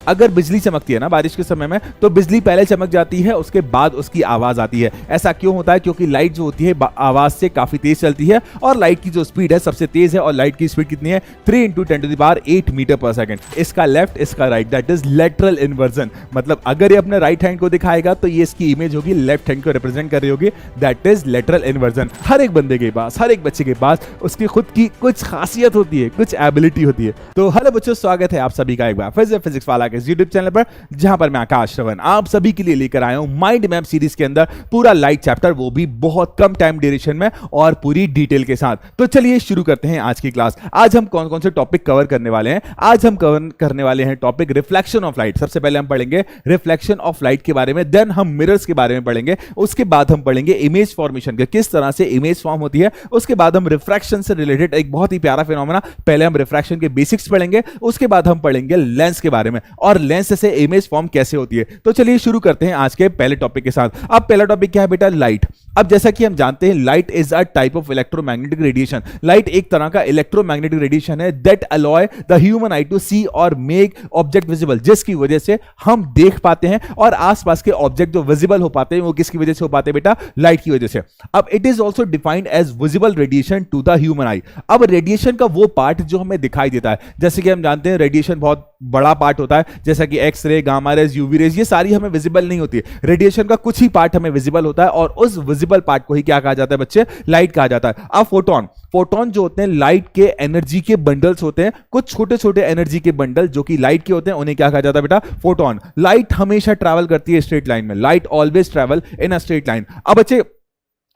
अगर बिजली चमकती है ना बारिश के समय में, तो बिजली पहले चमक जाती है, उसके बाद उसकी आवाज आती है। ऐसा क्यों होता है? क्योंकि लाइट जो होती है आवाज से काफी तेज चलती है और लाइट की जो स्पीड है सबसे तेज है। और लाइट की स्पीड कितनी है? 3 × 10⁸ मीटर पर सेकंड। इसका लेफ्ट, इसका right, that is lateral inversion. मतलब अगर ये अपने राइट हैंड को दिखाएगा तो ये इसकी इमेज होगी लेफ्ट हैंड को रिप्रेजेंट कर रही होगी, दैट इज लेटरल इन्वर्जन। हर एक बंदे के पास, हर एक बच्चे के पास उसकी खुद की कुछ खासियत होती है, कुछ एबिलिटी होती है। तो हेलो बच्चों, स्वागत है आप सभी का एक बार फिर से फिजिक्स वाला के यूट्यूब चैनल पर, जहां पर मैं आकाश श्रवण आप सभी के लिए लेकर आया हूं माइंड मैप सीरीज के अंदर पूरा लाइट चैप्टर, वो भी बहुत कम टाइम ड्यूरेशन में और पूरी डिटेल के साथ। तो चलिए शुरू करते हैं आज की क्लास। आज हम कौन कौन से टॉपिक कवर करने वाले हैं? आज हम कवर करने वाले हैं टॉपिक रिफ्लेक्शन ऑफ लाइट। सबसे पहले हम पढ़ेंगे रिफ्लेक्शन ऑफ लाइट के बारे में, देन हम मिरर्स के बारे में पढ़ेंगे, उसके बाद हम पढ़ेंगे इमेज फॉर्मेशन के, किस तरह से इमेज फॉर्म होती है, उसके बाद हम रिफ्रैक्शन से रिलेटेड एक बहुत ही प्यारा फिनोमेना, पहले हम रिफ्रैक्शन के बेसिक्स पढ़ेंगे, उसके बाद हम पढ़ेंगे लेंस के बारे में और लेंस से इमेज फॉर्म कैसे होती है। तो चलिए शुरू करते हैं आज के पहले टॉपिक के साथ। अब पहला टॉपिक क्या है बेटा? लाइट। अब जैसा कि हम जानते हैं light is a type of electromagnetic radiation. Light एक तरह का इलेक्ट्रोमैग्नेटिक रेडिएशन है that allow the human eye to see और मेक ऑब्जेक्ट विजिबल, जिसकी वजह से हम देख पाते हैं और आसपास के ऑब्जेक्ट जो विजिबल हो पाते हैं वो किसकी वजह से हो पाते हैं बेटा? लाइट की वजह से। अब it is also defined as visible radiation to the human eye. अब रेडिएशन का वो पार्ट जो हमें दिखाई देता है, जैसे कि हम जानते हैं रेडिएशन बहुत बड़ा पार्ट होता है, जैसा कि X ray, gamma rays, UV rays, ये सारी हमें विजिबल नहीं होती है। रेडिएशन का कुछ ही पार्ट हमें विजिबल होता है और उस विजिबल पार्ट को ही क्या कहा जाता है बच्चे? लाइट कहा जाता है। अब फोटोन जो होते हैं लाइट के एनर्जी के बंडल्स होते हैं, कुछ छोटे छोटे एनर्जी के बंडल जो कि लाइट के होते हैं, उन्हें क्या कहा जाता है बेटा? फोटोन। लाइट हमेशा ट्रैवल करती है स्ट्रेट लाइन में, light always travel in a straight line. अब बच्चे,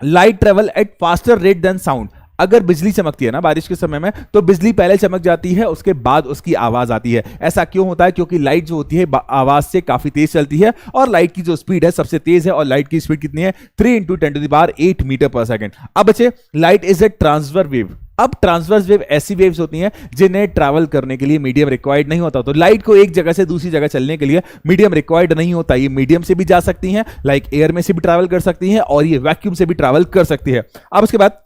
light travel at faster rate than sound. अगर बिजली चमकती है ना बारिश के समय में, तो बिजली पहले चमक जाती है, उसके बाद उसकी आवाज आती है। ऐसा क्यों होता है? क्योंकि लाइट जो होती है आवाज से काफी तेज चलती है और लाइट की जो स्पीड है सबसे तेज है। और लाइट की स्पीड कितनी है? 3 × 10⁸ मीटर पर सेकंड। अब बच्चे, light is a transverse wave. अब ट्रांसवर्स वेव ऐसी वेव्स होती हैं जिन्हें ट्रैवल करने के लिए मीडियम रिक्वायर्ड नहीं होता। तो लाइट को एक जगह से दूसरी जगह चलने के लिए मीडियम रिक्वायर्ड नहीं होता। ये मीडियम से भी जा सकती हैं, लाइक एयर में से भी ट्रैवल कर सकती हैं और ये वैक्यूम से भी ट्रैवल कर सकती है। अब उसके बाद,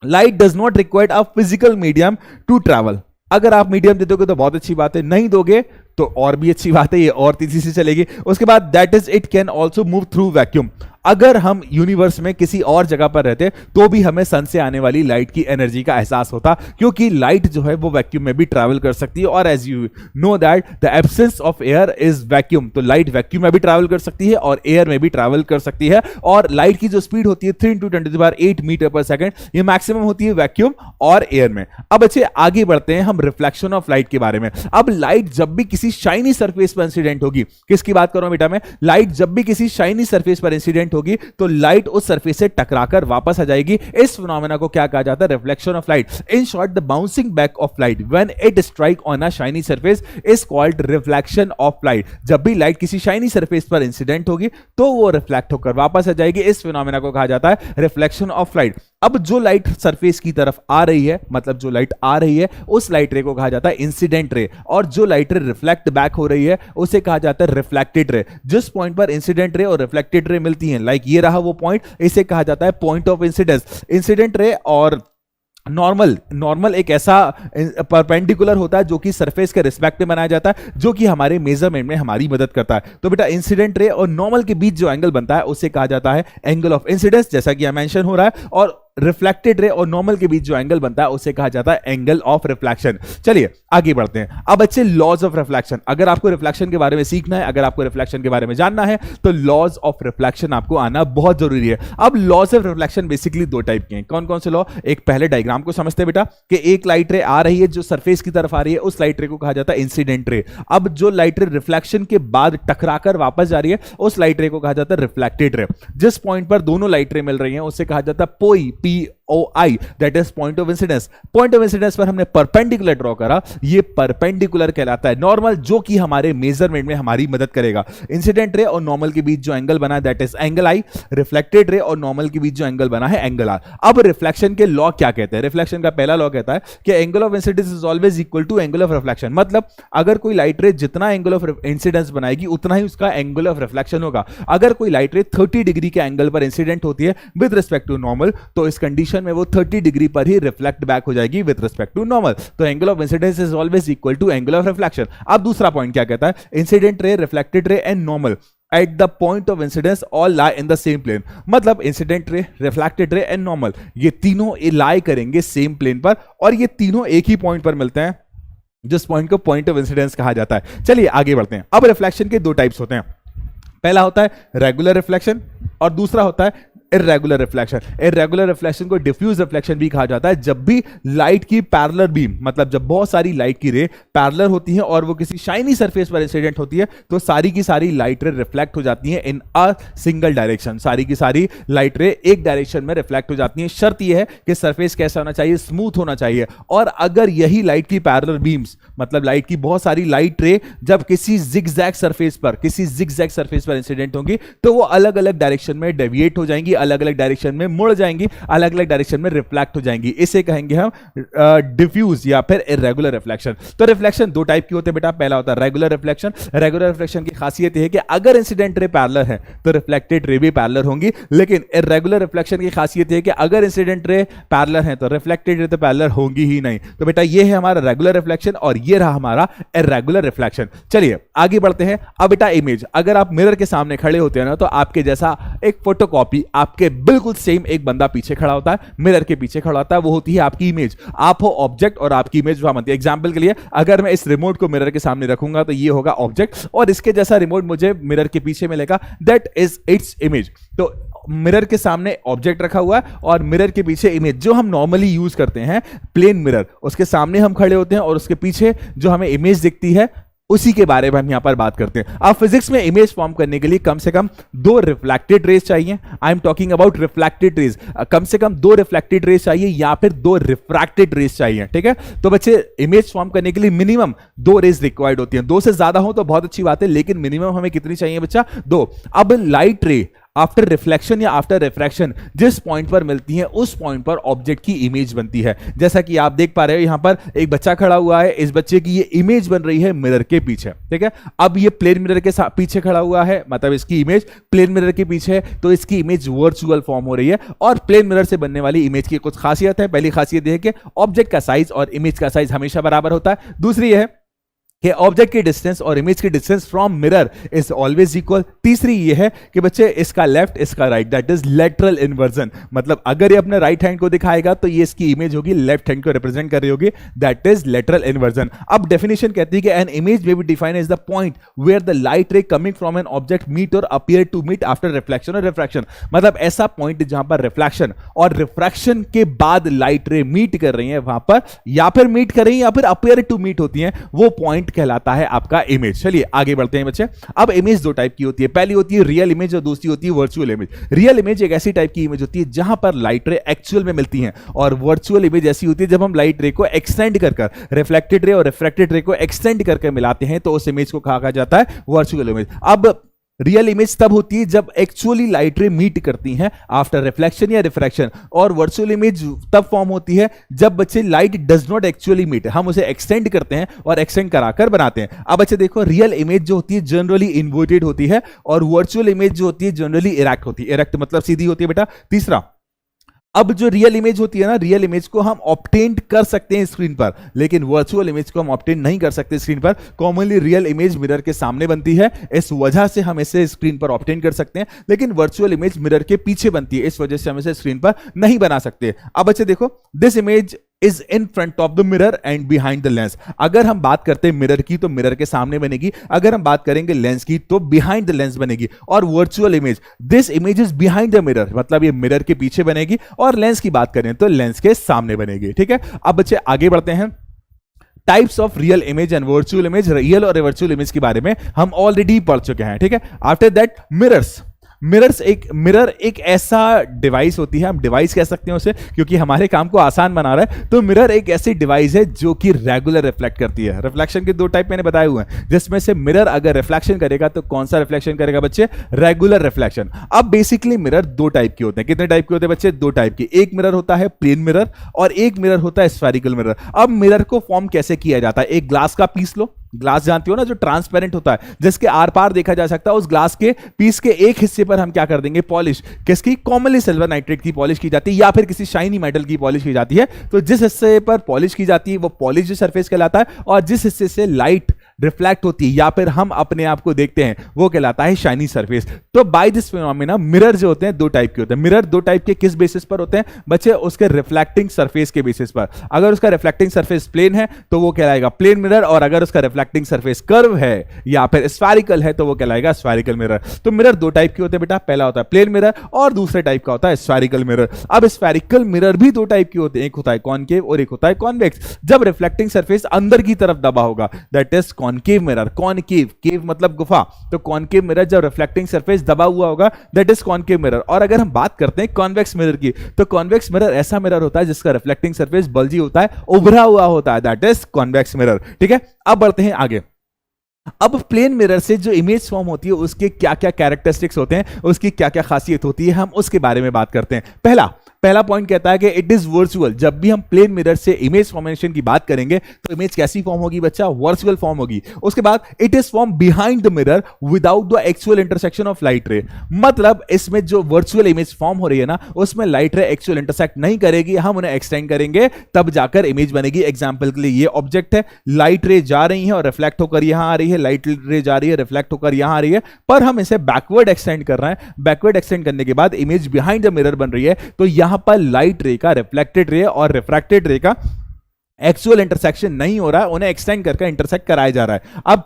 light does not required a physical medium to travel. अगर आप मीडियम दे दोगे तो बहुत अच्छी बात है, नहीं दोगे तो और भी अच्छी बात है, ये और तेजी से चलेगी। उसके बाद, that is it can also move through vacuum. अगर हम यूनिवर्स में किसी और जगह पर रहते तो भी हमें सन से आने वाली लाइट की एनर्जी का एहसास होता, क्योंकि लाइट जो है वो वैक्यूम में भी ट्रैवल कर सकती है। और as you know that the absence of air is vacuum. तो लाइट वैक्यूम में भी ट्रैवल कर सकती है और एयर में भी ट्रैवल कर सकती है। और लाइट की जो स्पीड होती है 3 × 10⁸ मीटर पर सेकंड, ये मैक्सिमम होती है वैक्यूम और एयर में। अब अच्छे आगे बढ़ते हैं हम रिफ्लेक्शन ऑफ लाइट के बारे में। अब लाइट जब भी किसी शाइनी सरफेस पर इंसिडेंट होगी, किसकी बात कर रहा हूं बेटा मैं? लाइट जब भी किसी शाइनी सरफेस पर इंसिडेंट होगी तो लाइट उस सरफेस से टकराकर वापस आ जाएगी। इस फिनोमेना को क्या कहा जाता है? Reflection of light. In short, the bouncing back of light when it strike on a shiny surface is called reflection of light. जब भी लाइट किसी शाइनी सरफेस पर इंसिडेंट होगी तो वो रिफ्लेक्ट होकर वापस आ जाएगी। इस फिनोमेना को कहा जाता है रिफ्लेक्शन ऑफ लाइट। अब जो लाइट सरफेस की तरफ आ रही है, मतलब जो लाइट आ रही है, उस लाइट रे को कहा जाता है इंसिडेंट रे, और जो लाइट रे रिफ्लेक्ट बैक हो रही है उसे कहा जाता है रिफ्लेक्टेड रे। जिस पॉइंट पर इंसिडेंट रे और रिफ्लेक्टेड रे मिलती हैं, लाइक ये रहा वो पॉइंट, इसे कहा जाता है point of incidence. Incident ray और नॉर्मल एक ऐसा परपेंडिकुलर होता है जो कि सरफेस के रिस्पेक्ट में बनाया जाता है, जो कि हमारे मेजरमेंट में हमारी मदद करता है। तो बेटा, इंसिडेंट रे और नॉर्मल के बीच जो एंगल बनता है उसे कहा जाता है एंगल ऑफ इंसिडेंस, जैसा कि यहां मेंशन हो रहा है। और रिफ्लेक्टेड रे और नॉर्मल के बीच जो एंगल बनता है उसे कहा जाता है एंगल ऑफ रिफ्लेक्शन। चलिए आगे बढ़ते हैं। अब अच्छे, लॉज ऑफ रिफ्लेक्शन। अगर आपको रिफ्लेक्शन के बारे में सीखना है, अगर आपको रिफ्लेक्शन के बारे में जानना है, तो लॉज ऑफ रिफ्लेक्शन आपको आना बहुत जरूरी है। अब लॉज ऑफ रिफ्लेक्शन बेसिकली दो टाइप के हैं। कौन कौन से लॉ? एक पहले डायग्राम को समझते हैं बेटा, कि एक लाइट रे आ रही है जो सरफेस की तरफ आ रही है, उस लाइट रे को कहा जाता है इंसिडेंट रे। अब जो लाइट रे रिफ्लेक्शन के बाद टकराकर वापस जा रही है उस लाइट रे को कहा जाता है रिफ्लेक्टेड रे। जिस पॉइंट पर दोनों लाइट रे मिल रही हैं उसे कहा जाता है पोई, POI, that is point of incidence. Point of incidence पर हमने परपेंडिकुलर ड्रॉ करा, ये परपेंडिकुलर कहलाता है। नॉर्मल, जो कि हमारे मेजरमेंट में हमारी मदद करेगा। इंसिडेंट रे और नॉर्मल के बीच जो एंगल बना है that is angle I। Reflected ray और नॉर्मल के बीच जो एंगल बना है एंगल R। अब रिफ्लेक्शन के लॉ क्या कहते हैं? रिफ्लेक्शन का पहला लॉ कहता है कि angle of incidence is always equal to angle of reflection. मतलब अगर कोई लाइट रे जितना एंगल ऑफ इंसिडेंस बनाएगी उतना ही उसका एंगल ऑफ रिफ्लेक्शन होगा। अगर कोई लाइट रे 30 डिग्री के एंगल पर इंसिडेंट होती है विद रिस्पेक्ट टू नॉर्मल, तो इस कंडीशन डायरेक्शन में वो 30 डिग्री पर ही रिफ्लेक्ट बैक हो जाएगी विद रिस्पेक्ट टू नॉर्मल। तो angle of incidence is always equal to angle of reflection. अब दूसरा पॉइंट क्या कहता है, incident ray, reflected ray and normal at the point of incidence all lie in the same plane. मतलब incident ray, reflected ray and normal ये तीनों लाई करेंगे same plane पर, और ये तीनों एक ही पॉइंट पर मिलते हैं जिस पॉइंट को पॉइंट ऑफ इंसिडेंस कहा जाता है। चलिए आगे बढ़ते हैं। अब रिफ्लेक्शन के दो टाइप्स होते हैं, पहला होता है रेगुलर रिफ्लेक्शन और दूसरा होता है इर्रेगुलर रिफ्लेक्शन। इर्रेगुलर रिफ्लेक्शन को डिफ्यूज रिफ्लेक्शन भी कहा जाता है। जब भी लाइट की पैरेलल बीम, मतलब जब बहुत सारी लाइट की रे पैरेलल होती है और वो किसी शाइनी सरफेस पर इंसिडेंट होती है, तो सारी की सारी लाइट रे रिफ्लेक्ट हो जाती है इन अ सिंगल डायरेक्शन। सारी की सारी लाइट रे एक डायरेक्शन में रिफ्लेक्ट हो जाती है। शर्त यह है कि सरफेस कैसा होना चाहिए, स्मूथ होना चाहिए। और अगर यही लाइट की पैरेलल बीम्स, मतलब लाइट की बहुत सारी लाइट रे जब किसी जिगजैग सरफेस पर इंसिडेंट होंगी, तो वो अलग अलग डायरेक्शन में डेविएट हो जाएंगी, अलग अलग डायरेक्शन में मुड़ जाएंगी, अलग अलग डायरेक्शन में रिफ्लेक्ट हो जाएंगी। इसे कहेंगे हम डिफ्यूज या फिर इर्रेगुलर रिफ्लेक्शन। तो रिफ्लेक्शन दो टाइप की होते हैं बेटा। पहला होता है रेगुलर रिफ्लेक्शन। रेगुलर रिफ्लेक्शन की खासियत यह है कि अगर इंसिडेंट रे पैरेलल है तो रिफ्लेक्टेड रे भी पैरेलल होंगी, लेकिन इर्रेगुलर रिफ्लेक्शन की खासियत यह है कि अगर इंसिडेंट रे पैरेलल है तो रिफ्लेक्टेड रे तो पैरेलल होंगी ही नहीं। तो बेटा ये है हमारा रेगुलर रिफ्लेक्शन और ये रहा हमारा इर्रेगुलर रिफ्लेक्शन। चलिए आगे बढ़ते हैं। अब बेटा इमेज, अगर आप मिरर के सामने खड़े होते हैं ना, तो आपके जैसा एक फोटोकॉपी, आपके बिल्कुल सेम एक बंदा पीछे खड़ा होता है, मिरर के पीछे खड़ा होता है, वो होती है आपकी इमेज। आप हो ऑब्जेक्ट और आपकी इमेज वहां बनती है। एग्जांपल के लिए अगर मैं इस रिमोट को मिरर के सामने रखूंगा तो ये होगा ऑब्जेक्ट, और इसके जैसा रिमोट मुझे मिरर के पीछे मिलेगा, दैट इज इट्स इमेज। तो मिरर के सामने ऑब्जेक्ट रखा हुआ है और मिरर के पीछे इमेज, जो हम नॉर्मली यूज करते हैं प्लेन मिरर, उसके सामने हम खड़े होते हैं और उसके पीछे जो हमें इमेज दिखती है उसी के बारे में हम यहां पर बात करते हैं। अब फिजिक्स में इमेज फॉर्म करने के लिए कम से कम दो रिफ्लेक्टेड रेज चाहिए। I am talking about reflected rays. कम से कम दो रिफ्लेक्टेड रेज चाहिए या फिर दो रिफ्रैक्टेड रेज चाहिए, ठीक है। तो बच्चे इमेज फॉर्म करने के लिए मिनिमम दो रेज रिक्वायर्ड होती हैं। दो से ज्यादा हो तो बहुत अच्छी बात है, लेकिन मिनिमम हमें कितनी चाहिए बच्चा? दो। अब लाइट रे आफ्टर रिफ्लेक्शन या आफ्टर रिफ्रैक्शन जिस पॉइंट पर मिलती है उस पॉइंट पर ऑब्जेक्ट की इमेज बनती है। जैसा कि आप देख पा रहे हो यहां पर एक बच्चा खड़ा हुआ है, इस बच्चे की ये इमेज बन रही है मिरर के पीछे, ठीक है। अब ये प्लेन मिरर के पीछे खड़ा हुआ है, मतलब इसकी इमेज प्लेन मिरर के पीछे है, तो इसकी इमेज वर्चुअल फॉर्म हो रही है। और प्लेन मिरर से बनने वाली इमेज की कुछ खासियत है। पहली खासियत यह है कि ऑब्जेक्ट का साइज और इमेज का साइज हमेशा बराबर होता है। दूसरी है कि ऑब्जेक्ट की डिस्टेंस और इमेज की distance from mirror is always equal. तीसरी ये है कि बच्चे इसका लेफ्ट इसका right, that is lateral inversion. मतलब अगर ये अपने राइट हैंड को दिखाएगा तो ये इसकी इमेज होगी, लेफ्ट हैंड को रिप्रेजेंट कर रही होगी, दैट इज लेटरल इन्वर्जन। अब डेफिनेशन कहती है कि an image may be defined as the point where the light ray coming from an object meet और appear to meet after reflection और रिफ्रैक्शन। मतलब ऐसा पॉइंट जहां पर रिफ्लेक्शन और रिफ्रैक्शन के बाद लाइट रे मीट कर रही है, वहां पर या फिर मीट कर रही है या फिर अपीयर टू मीट होती है, वो पॉइंट कहलाता है आपका इमेज। चलिए आगे बढ़ते हैं बच्चे। अब इमेज दो टाइप की होती है। पहली होती है रियल इमेज और दूसरी होती है वर्चुअल इमेज। रियल इमेज एक ऐसी टाइप की इमेज होती है जहां पर लाइट रे एक्चुअल में मिलती हैं, और वर्चुअल इमेज ऐसी होती है जब हम लाइट रे को एक्सटेंड कर रिफ्लेक्टेड रे और रिफ्रैक्टेड रे को एक्सटेंड करके मिलाते हैं तो उस इमेज को कहा जाता है वर्चुअल इमेज। अब रियल इमेज तब होती है जब एक्चुअली लाइट रे मीट करती हैं आफ्टर रिफ्लेक्शन या रिफ्रैक्शन, और वर्चुअल इमेज तब फॉर्म होती है जब बच्चे light does not actually meet, हम उसे एक्सटेंड करते हैं और एक्सटेंड कराकर बनाते हैं। अब बच्चे देखो, रियल इमेज जो होती है जनरली इन्वर्टेड होती है और वर्चुअल इमेज जो होती है जनरली इरेक्ट होती है। इरेक्ट मतलब सीधी होती है बेटा। तीसरा, अब जो रियल इमेज होती है ना, रियल इमेज को हम ऑब्टेन कर सकते हैं स्क्रीन पर, लेकिन वर्चुअल इमेज को हम ऑब्टेन नहीं कर सकते स्क्रीन पर। कॉमनली रियल इमेज मिरर के सामने बनती है, इस वजह से हम इसे स्क्रीन पर ऑब्टेन कर सकते हैं, लेकिन वर्चुअल इमेज मिरर के पीछे बनती है, इस वजह से हम इसे स्क्रीन पर नहीं बना सकते। अब बच्चे देखो, this image is in front of the mirror and behind the lens. अगर हम बात करते हैं मिरर की तो मिरर के सामने बनेगी, अगर हम बात करेंगे लेंस की तो बिहाइंड द लेंस बनेगी। और virtual image, this image is behind the mirror, मतलब ये मिरर के पीछे बनेगी, और लेंस की बात करें तो लेंस के सामने बनेगी, ठीक है। अब बच्चे आगे बढ़ते हैं। Types of real image and virtual image. Real और वर्चुअल इमेज के बारे में हम ऑलरेडी पढ़ चुके हैं, ठीक है। After that mirrors. मिरर एक ऐसा डिवाइस होती है, हम डिवाइस कह सकते हैं उसे क्योंकि हमारे काम को आसान बना रहा है। तो मिरर एक ऐसी डिवाइस है जो कि रेगुलर रिफ्लेक्ट करती है। रिफ्लेक्शन के दो टाइप मैंने बताए हुए हैं, जिसमें से मिरर अगर रिफ्लेक्शन करेगा तो कौन सा रिफ्लेक्शन करेगा बच्चे? Regular reflection. अब बेसिकली मिरर दो टाइप के होते हैं। कितने टाइप के होते हैं बच्चे? दो टाइप के। एक मिरर होता है प्लेन मिरर और एक मिरर होता है स्फेरिकल मिरर। अब मिरर को फॉर्म कैसे किया जाता है? एक ग्लास का पीस लो, ग्लास जानती हो ना, जो ट्रांसपेरेंट होता है, जिसके आर पार देखा जा सकता है, उस ग्लास के पीस के एक हिस्से पर हम क्या कर देंगे, पॉलिश। किसकी? कॉमनली सिल्वर नाइट्रेट की पॉलिश की जाती है या फिर किसी शाइनी मेटल की पॉलिश की जाती है। तो जिस हिस्से पर पॉलिश की जाती है वो पॉलिश सरफेस कहलाता है, और जिस हिस्से से लाइट रिफ्लेक्ट होती है या फिर हम अपने आप को देखते हैं वो कहलाता है शाइनी सरफेस। तो बाय दिस फिनोमेना मिरर जो होते हैं दो टाइप के होते हैं। मिरर दो टाइप के किस बेसिस पर होते हैं बच्चे? उसके रिफ्लेक्टिंग सरफेस के बेसिस पर। अगर उसका रिफ्लेक्टिंग सरफेस प्लेन है तो वो कहलाएगा प्लेन मिरर, और अगर उसका रिफ्लेक्टिंग सरफेस कर्व है या फिर स्फेरिकल है तो वो कहलाएगा स्फेरिकल मिरर। तो मिरर दो टाइप के होते हैं बेटा, पहला होता है प्लेन मिरर और दूसरे टाइप का होता है स्फेरिकल मिरर। अब स्फेरिकल मिरर भी दो टाइप के होते हैं, एक होता है कॉनकेव और एक होता है कॉन्वेक्स। जब रिफ्लेक्टिंग सरफेस अंदर की तरफ दबा होगा that is concave mirror. Concave, cave मतलब गुफा, तो कॉनकेव मिरर जब रिफ्लेक्टिंग सरफेस दबा हुआ होगा दैट इज कॉनकेव मिरर। और अगर हम बात करते हैं कॉन्वेक्स मिरर की, तो कॉन्वेक्स मिरर ऐसा मिरर होता है जिसका रिफ्लेक्टिंग सरफेस बल्जी होता है, उभरा हुआ होता है, दैट इज कॉन्वेक्स मिरर। ठीक है, अब बढ़ते हैं आगे। अब प्लेन मिरर से जो इमेज फॉर्म होती है उसके क्या क्या कैरेक्टरिस्टिक्स होते हैं, उसकी क्या क्या खासियत होती है, हम उसके बारे में बात करते हैं। पहला पॉइंट कहता है कि इट इज वर्चुअल। जब भी हम प्लेन मिरर से इमेज फॉर्मेशन की बात करेंगे तो इमेज कैसी फॉर्म होगी बच्चा? वर्चुअल फॉर्म होगी। उसके बाद it is form behind the mirror without the actual intersection of light रे। मतलब इसमें जो वर्चुअल इमेज फॉर्म हो रही है ना, उसमें लाइट रे एक्चुअल इंटरसेक्ट नहीं करेगी, हम उन्हें एक्सटेंड करेंगे तब जाकर इमेज बनेगी। एग्जाम्पल के लिए ये ऑब्जेक्ट है, लाइट रे जा रही है और रिफ्लेक्ट होकर यहां आ रही है, लाइट रे जा रही है रिफ्लेक्ट होकर यहां आ रही है, पर हम इसे बैकवर्ड एक्सटेंड कर रहे हैं। बैकवर्ड एक्सटेंड करने के बाद इमेज बिहाइंड द मिरर बन रही है, तो यहां पर लाइट का रिफ्लेक्टेड रे और रिफ्रैक्टेड रे का एक्चुअल इंटरसेक्शन नहीं हो रहा है, उन्हें एक्सटेंड करके इंटरसेक्ट कराया जा रहा है। अब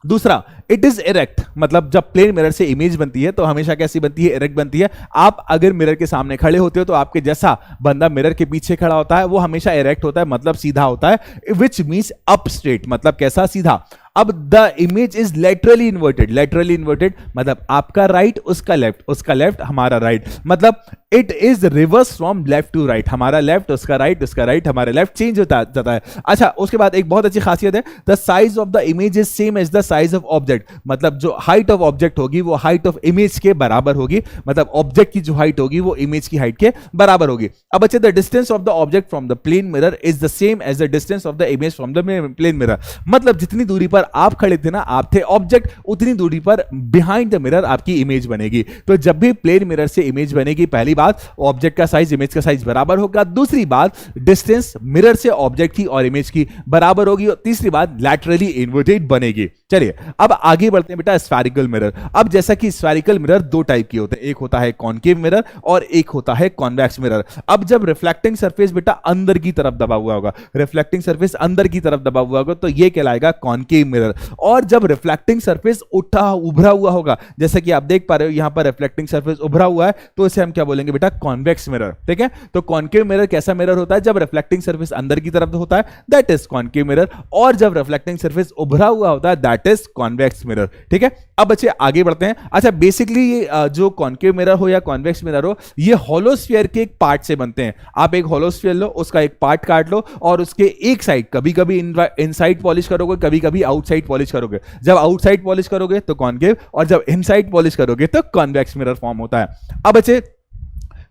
दूसरा, इट इज इरेक्ट। मतलब जब प्लेन मिरर से इमेज बनती है तो हमेशा कैसी बनती है? इरेक्ट बनती है। आप अगर मिरर के सामने खड़े होते हो तो आपके जैसा बंदा मिरर के पीछे खड़ा होता है वो हमेशा इरेक्ट होता है, मतलब सीधा होता है, विच मीन्स अप स्ट्रेट, मतलब कैसा? सीधा। अब the image is laterally inverted. Laterally inverted मतलब आपका राइट उसका लेफ्ट, उसका लेफ्ट हमारा राइट, मतलब it is reverse from left to right. हमारा लेफ्ट उसका राइट, उसका राइट हमारा लेफ्ट, चेंज होता जाता है। अच्छा, उसके बाद एक बहुत अच्छी खासियत है, the size of the image is same as the size of object. मतलब जो हाइट ऑफ ऑब्जेक्ट होगी वो हाइट ऑफ इमेज के बराबर होगी, मतलब ऑब्जेक्ट की जो हाइट होगी वो इमेज की हाइट के बराबर होगी। अब अच्छा, the distance of the object from the plane mirror is the same as the distance of the image from the plane mirror. मतलब जितनी दूरी पर आप खड़े थे ना, आप थे ऑब्जेक्ट, उतनी दूरी पर बिहाइंड द मिरर आपकी इमेज बनेगी। तो जब भी प्लेन मिरर से इमेज बनेगी, पहली बात ऑब्जेक्ट का साइज इमेज का साइज बराबर होगा, दूसरी बात डिस्टेंस मिरर से ऑब्जेक्ट की और इमेज की बराबर होगी, और तीसरी बात लैटरली इन्वर्टेड बनेगी। चलिए अब आगे बढ़ते हैं बेटा, स्फेरिकल मिरर। अब जैसा कि स्फेरिकल मिरर दो टाइप के होते हैं, एक होता है कॉनकेव मिरर और एक होता है कॉन्वेक्स मिरर। अब जब रिफ्लेक्टिंग सरफेस बेटा अंदर की तरफ दबा हुआ होगा, रिफ्लेक्टिंग सरफेस अंदर की तरफ दबा हुआ होगा तो यह कहलाएगा कॉनकेव मिरर। और जब रिफ्लेक्टिंग सरफेस उभरा हुआ होगा, जैसे कि आप देख पा रहे हो यहां पर रिफ्लेक्टिंग सरफेस उभरा हुआ है, तो इसे हम क्या बोलेंगे बेटा? Convex mirror. ठीक है, तो कॉनकेव मिरर कैसा मिरर होता है? जब रिफ्लेक्टिंग सरफेस अंदर की तरफ होता है दैट इज कॉनकेव मिरर, और जब रिफ्लेक्टिंग सरफेस उभरा हुआ होता है दैट इज कॉन्वेक्स मिरर। ठीक है, अब बच्चे आगे बढ़ते हैं। अच्छा, बेसिकली ये जो कॉनकेव मिरर हो या कॉन्वेक्स मिरर हो, ये होलोस्फीयर के एक पार्ट से बनते हैं। आप एक होलोस्फीयर लो, उसका एक पार्ट काट लो और उसके एक साइड कभी कभी इनसाइड पॉलिश करोगे, कभी कभी आउटसाइड पॉलिश करोगे। जब आउटसाइड पॉलिश करोगे तो कॉनकेव, और जब इनसाइड पॉलिश करोगे तो कॉन्वेक्स मिरर फॉर्म होता है। अब बच्चे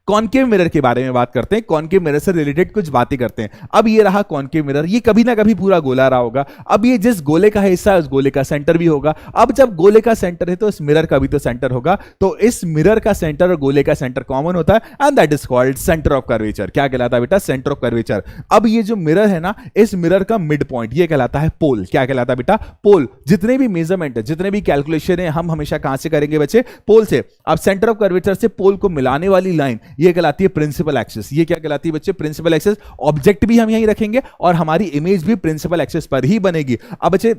कॉनकेव मिरर के बारे में बात करते हैं, कॉनकेव मिरर से रिलेटेड कुछ बातें करते हैं। अब ये रहा कॉनकेव मिरर, ये कभी ना कभी पूरा गोला रहा होगा। अब ये जिस गोले का हिस्सा है उस गोले का सेंटर भी होगा। अब जब गोले का सेंटर है तो इस मिरर का भी तो सेंटर होगा, तो इस मिरर का सेंटर और गोले का सेंटर कॉमन होता है and that is called centre of curvature. क्या कहलाता है बेटा? Centre of curvature. अब ये जो मिरर है ना, इस मिरर का मिड पॉइंट ये कहलाता है पोल। क्या कहलाता है बेटा? पोल। जितने भी मेजरमेंट है, जितने भी कैलकुलेशन है, हम हमेशा कहां से करेंगे बच्चे? पोल से। अब सेंटर ऑफ कर्वेचर से पोल को मिलाने वाली लाइन ये कहलाती है प्रिंसिपल एक्सिस। ये क्या कहलाती है बच्चे? Principal axis. ऑब्जेक्ट भी हम यहीं रखेंगे और हमारी इमेज भी प्रिंसिपल एक्सिस पर ही बनेगी। अब बच्चे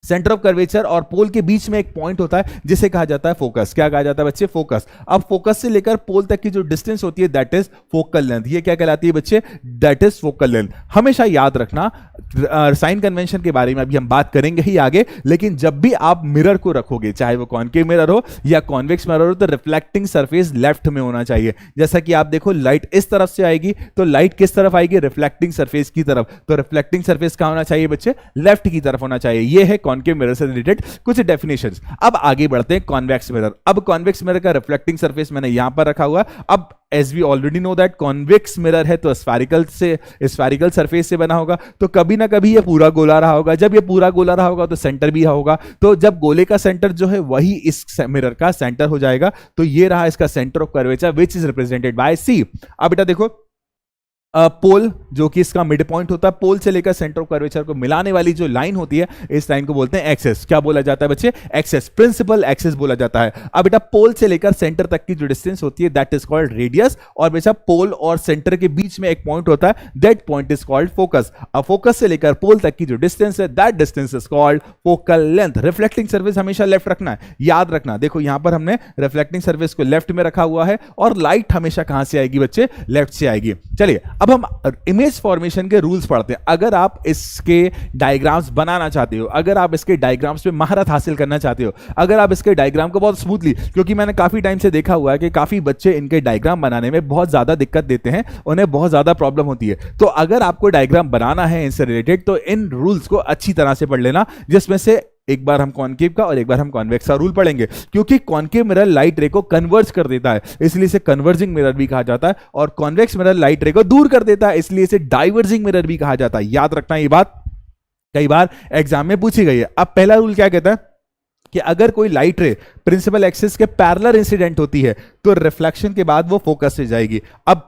सेंटर ऑफ कर्वेचर और पोल के बीच में एक पॉइंट होता है जिसे कहा जाता है फोकस। क्या कहा जाता है बच्चे? फोकस। अब फोकस से लेकर पोल तक की जो डिस्टेंस होती है दैट इज फोकल लेंथ। ये क्या कहलाती है बच्चे? That is focal length. हमेशा याद रखना, साइन कन्वेंशन के बारे में अभी हम बात करेंगे ही आगे, लेकिन जब भी आप मिरर को रखोगे, चाहे वो कॉनकेव मिरर हो या कॉन्वेक्स मिरर हो, तो रिफ्लेक्टिंग सरफेस लेफ्ट में होना चाहिए। जैसा कि आप देखो, लाइट इस तरफ से आएगी तो लाइट किस तरफ आएगी? रिफ्लेक्टिंग सरफेस की तरफ। तो रिफ्लेक्टिंग सरफेस कहां होना चाहिए बच्चे? लेफ्ट की तरफ होना चाहिए। ये है कॉनकेव मिरर से रिलेटेड कुछ डेफिनेशंस। अब आगे बढ़ते हैं कॉन्वेक्स मिरर। अब कॉन्वेक्स मिरर का रिफ्लेक्टिंग सरफेस मैंने यहां पर रखा हुआ। अब as we already know that convex mirror है तो स्फेरिकल सरफेस से बना होगा, तो कभी ना कभी ये पूरा गोला रहा होगा। जब ये पूरा गोला रहा होगा तो सेंटर भी होगा, तो जब गोले का सेंटर जो है वही इस मिरर का सेंटर हो जाएगा। तो ये रहा इसका centre of curvature which is represented by C. अब बेटा देखो पोल जो कि इसका मिड पॉइंट होता है, पोल से लेकर सेंटर ऑफ कर्वेचर को मिलाने वाली जो लाइन होती है इस लाइन को बोलते हैं एक्सेस। क्या बोला जाता है बच्चे? एक्सेस, प्रिंसिपल एक्सेस बोला जाता है। अब बेटा पोल से लेकर सेंटर तक की जो डिस्टेंस होती है दैट इज कॉल्ड रेडियस, और बेटा पोल और सेंटर के बीच में एक पॉइंट होता है that point is called focus. अब फोकस से लेकर पोल तक की जो डिस्टेंस है that distance is called focal length. Reflecting surface हमेशा लेफ्ट रखना है, याद रखना। देखो यहां पर हमने रिफ्लेक्टिंग सर्फेस को लेफ्ट में रखा हुआ है और लाइट हमेशा कहां से आएगी बच्चे? लेफ्ट से आएगी। चलिए अब हम इमेज फॉर्मेशन के रूल्स पढ़ते हैं। अगर आप इसके डायग्राम्स बनाना चाहते हो, अगर आप इसके डायग्राम्स पे महारत हासिल करना चाहते हो, अगर आप इसके डायग्राम को बहुत स्मूथली, क्योंकि मैंने काफी टाइम से देखा हुआ है कि काफी बच्चे इनके डायग्राम बनाने में बहुत ज्यादा दिक्कत देते हैं, उन्हें बहुत ज्यादा प्रॉब्लम होती है। तो अगर आपको डायग्राम बनाना है इनसे रिलेटेड तो इन रूल्स को अच्छी तरह से पढ़ लेना, जिसमें से एक बार हम कॉनकेव का और एक बार हम कॉन्वेक्स का रूल पढ़ेंगे। क्योंकि कॉनकेव मिरर लाइट रे को कन्वर्ज कर देता है, इसलिए इसे कन्वर्जिंग मिरर भी कहा जाता है, और कॉन्वेक्स मिरर लाइट रे को दूर कर देता है, इसलिए इसे डाइवर्जिंग मिरर भी कहा जाता है। याद रखना ये बात, कई बार एग्जाम में पूछी गई है। अब पहला रूल क्या कहता है कि अगर कोई लाइट रे प्रिंसिपल एक्सिस के पैरेलल इंसिडेंट होती है तो रिफ्लेक्शन के बाद वो फोकस से जाएगी। अब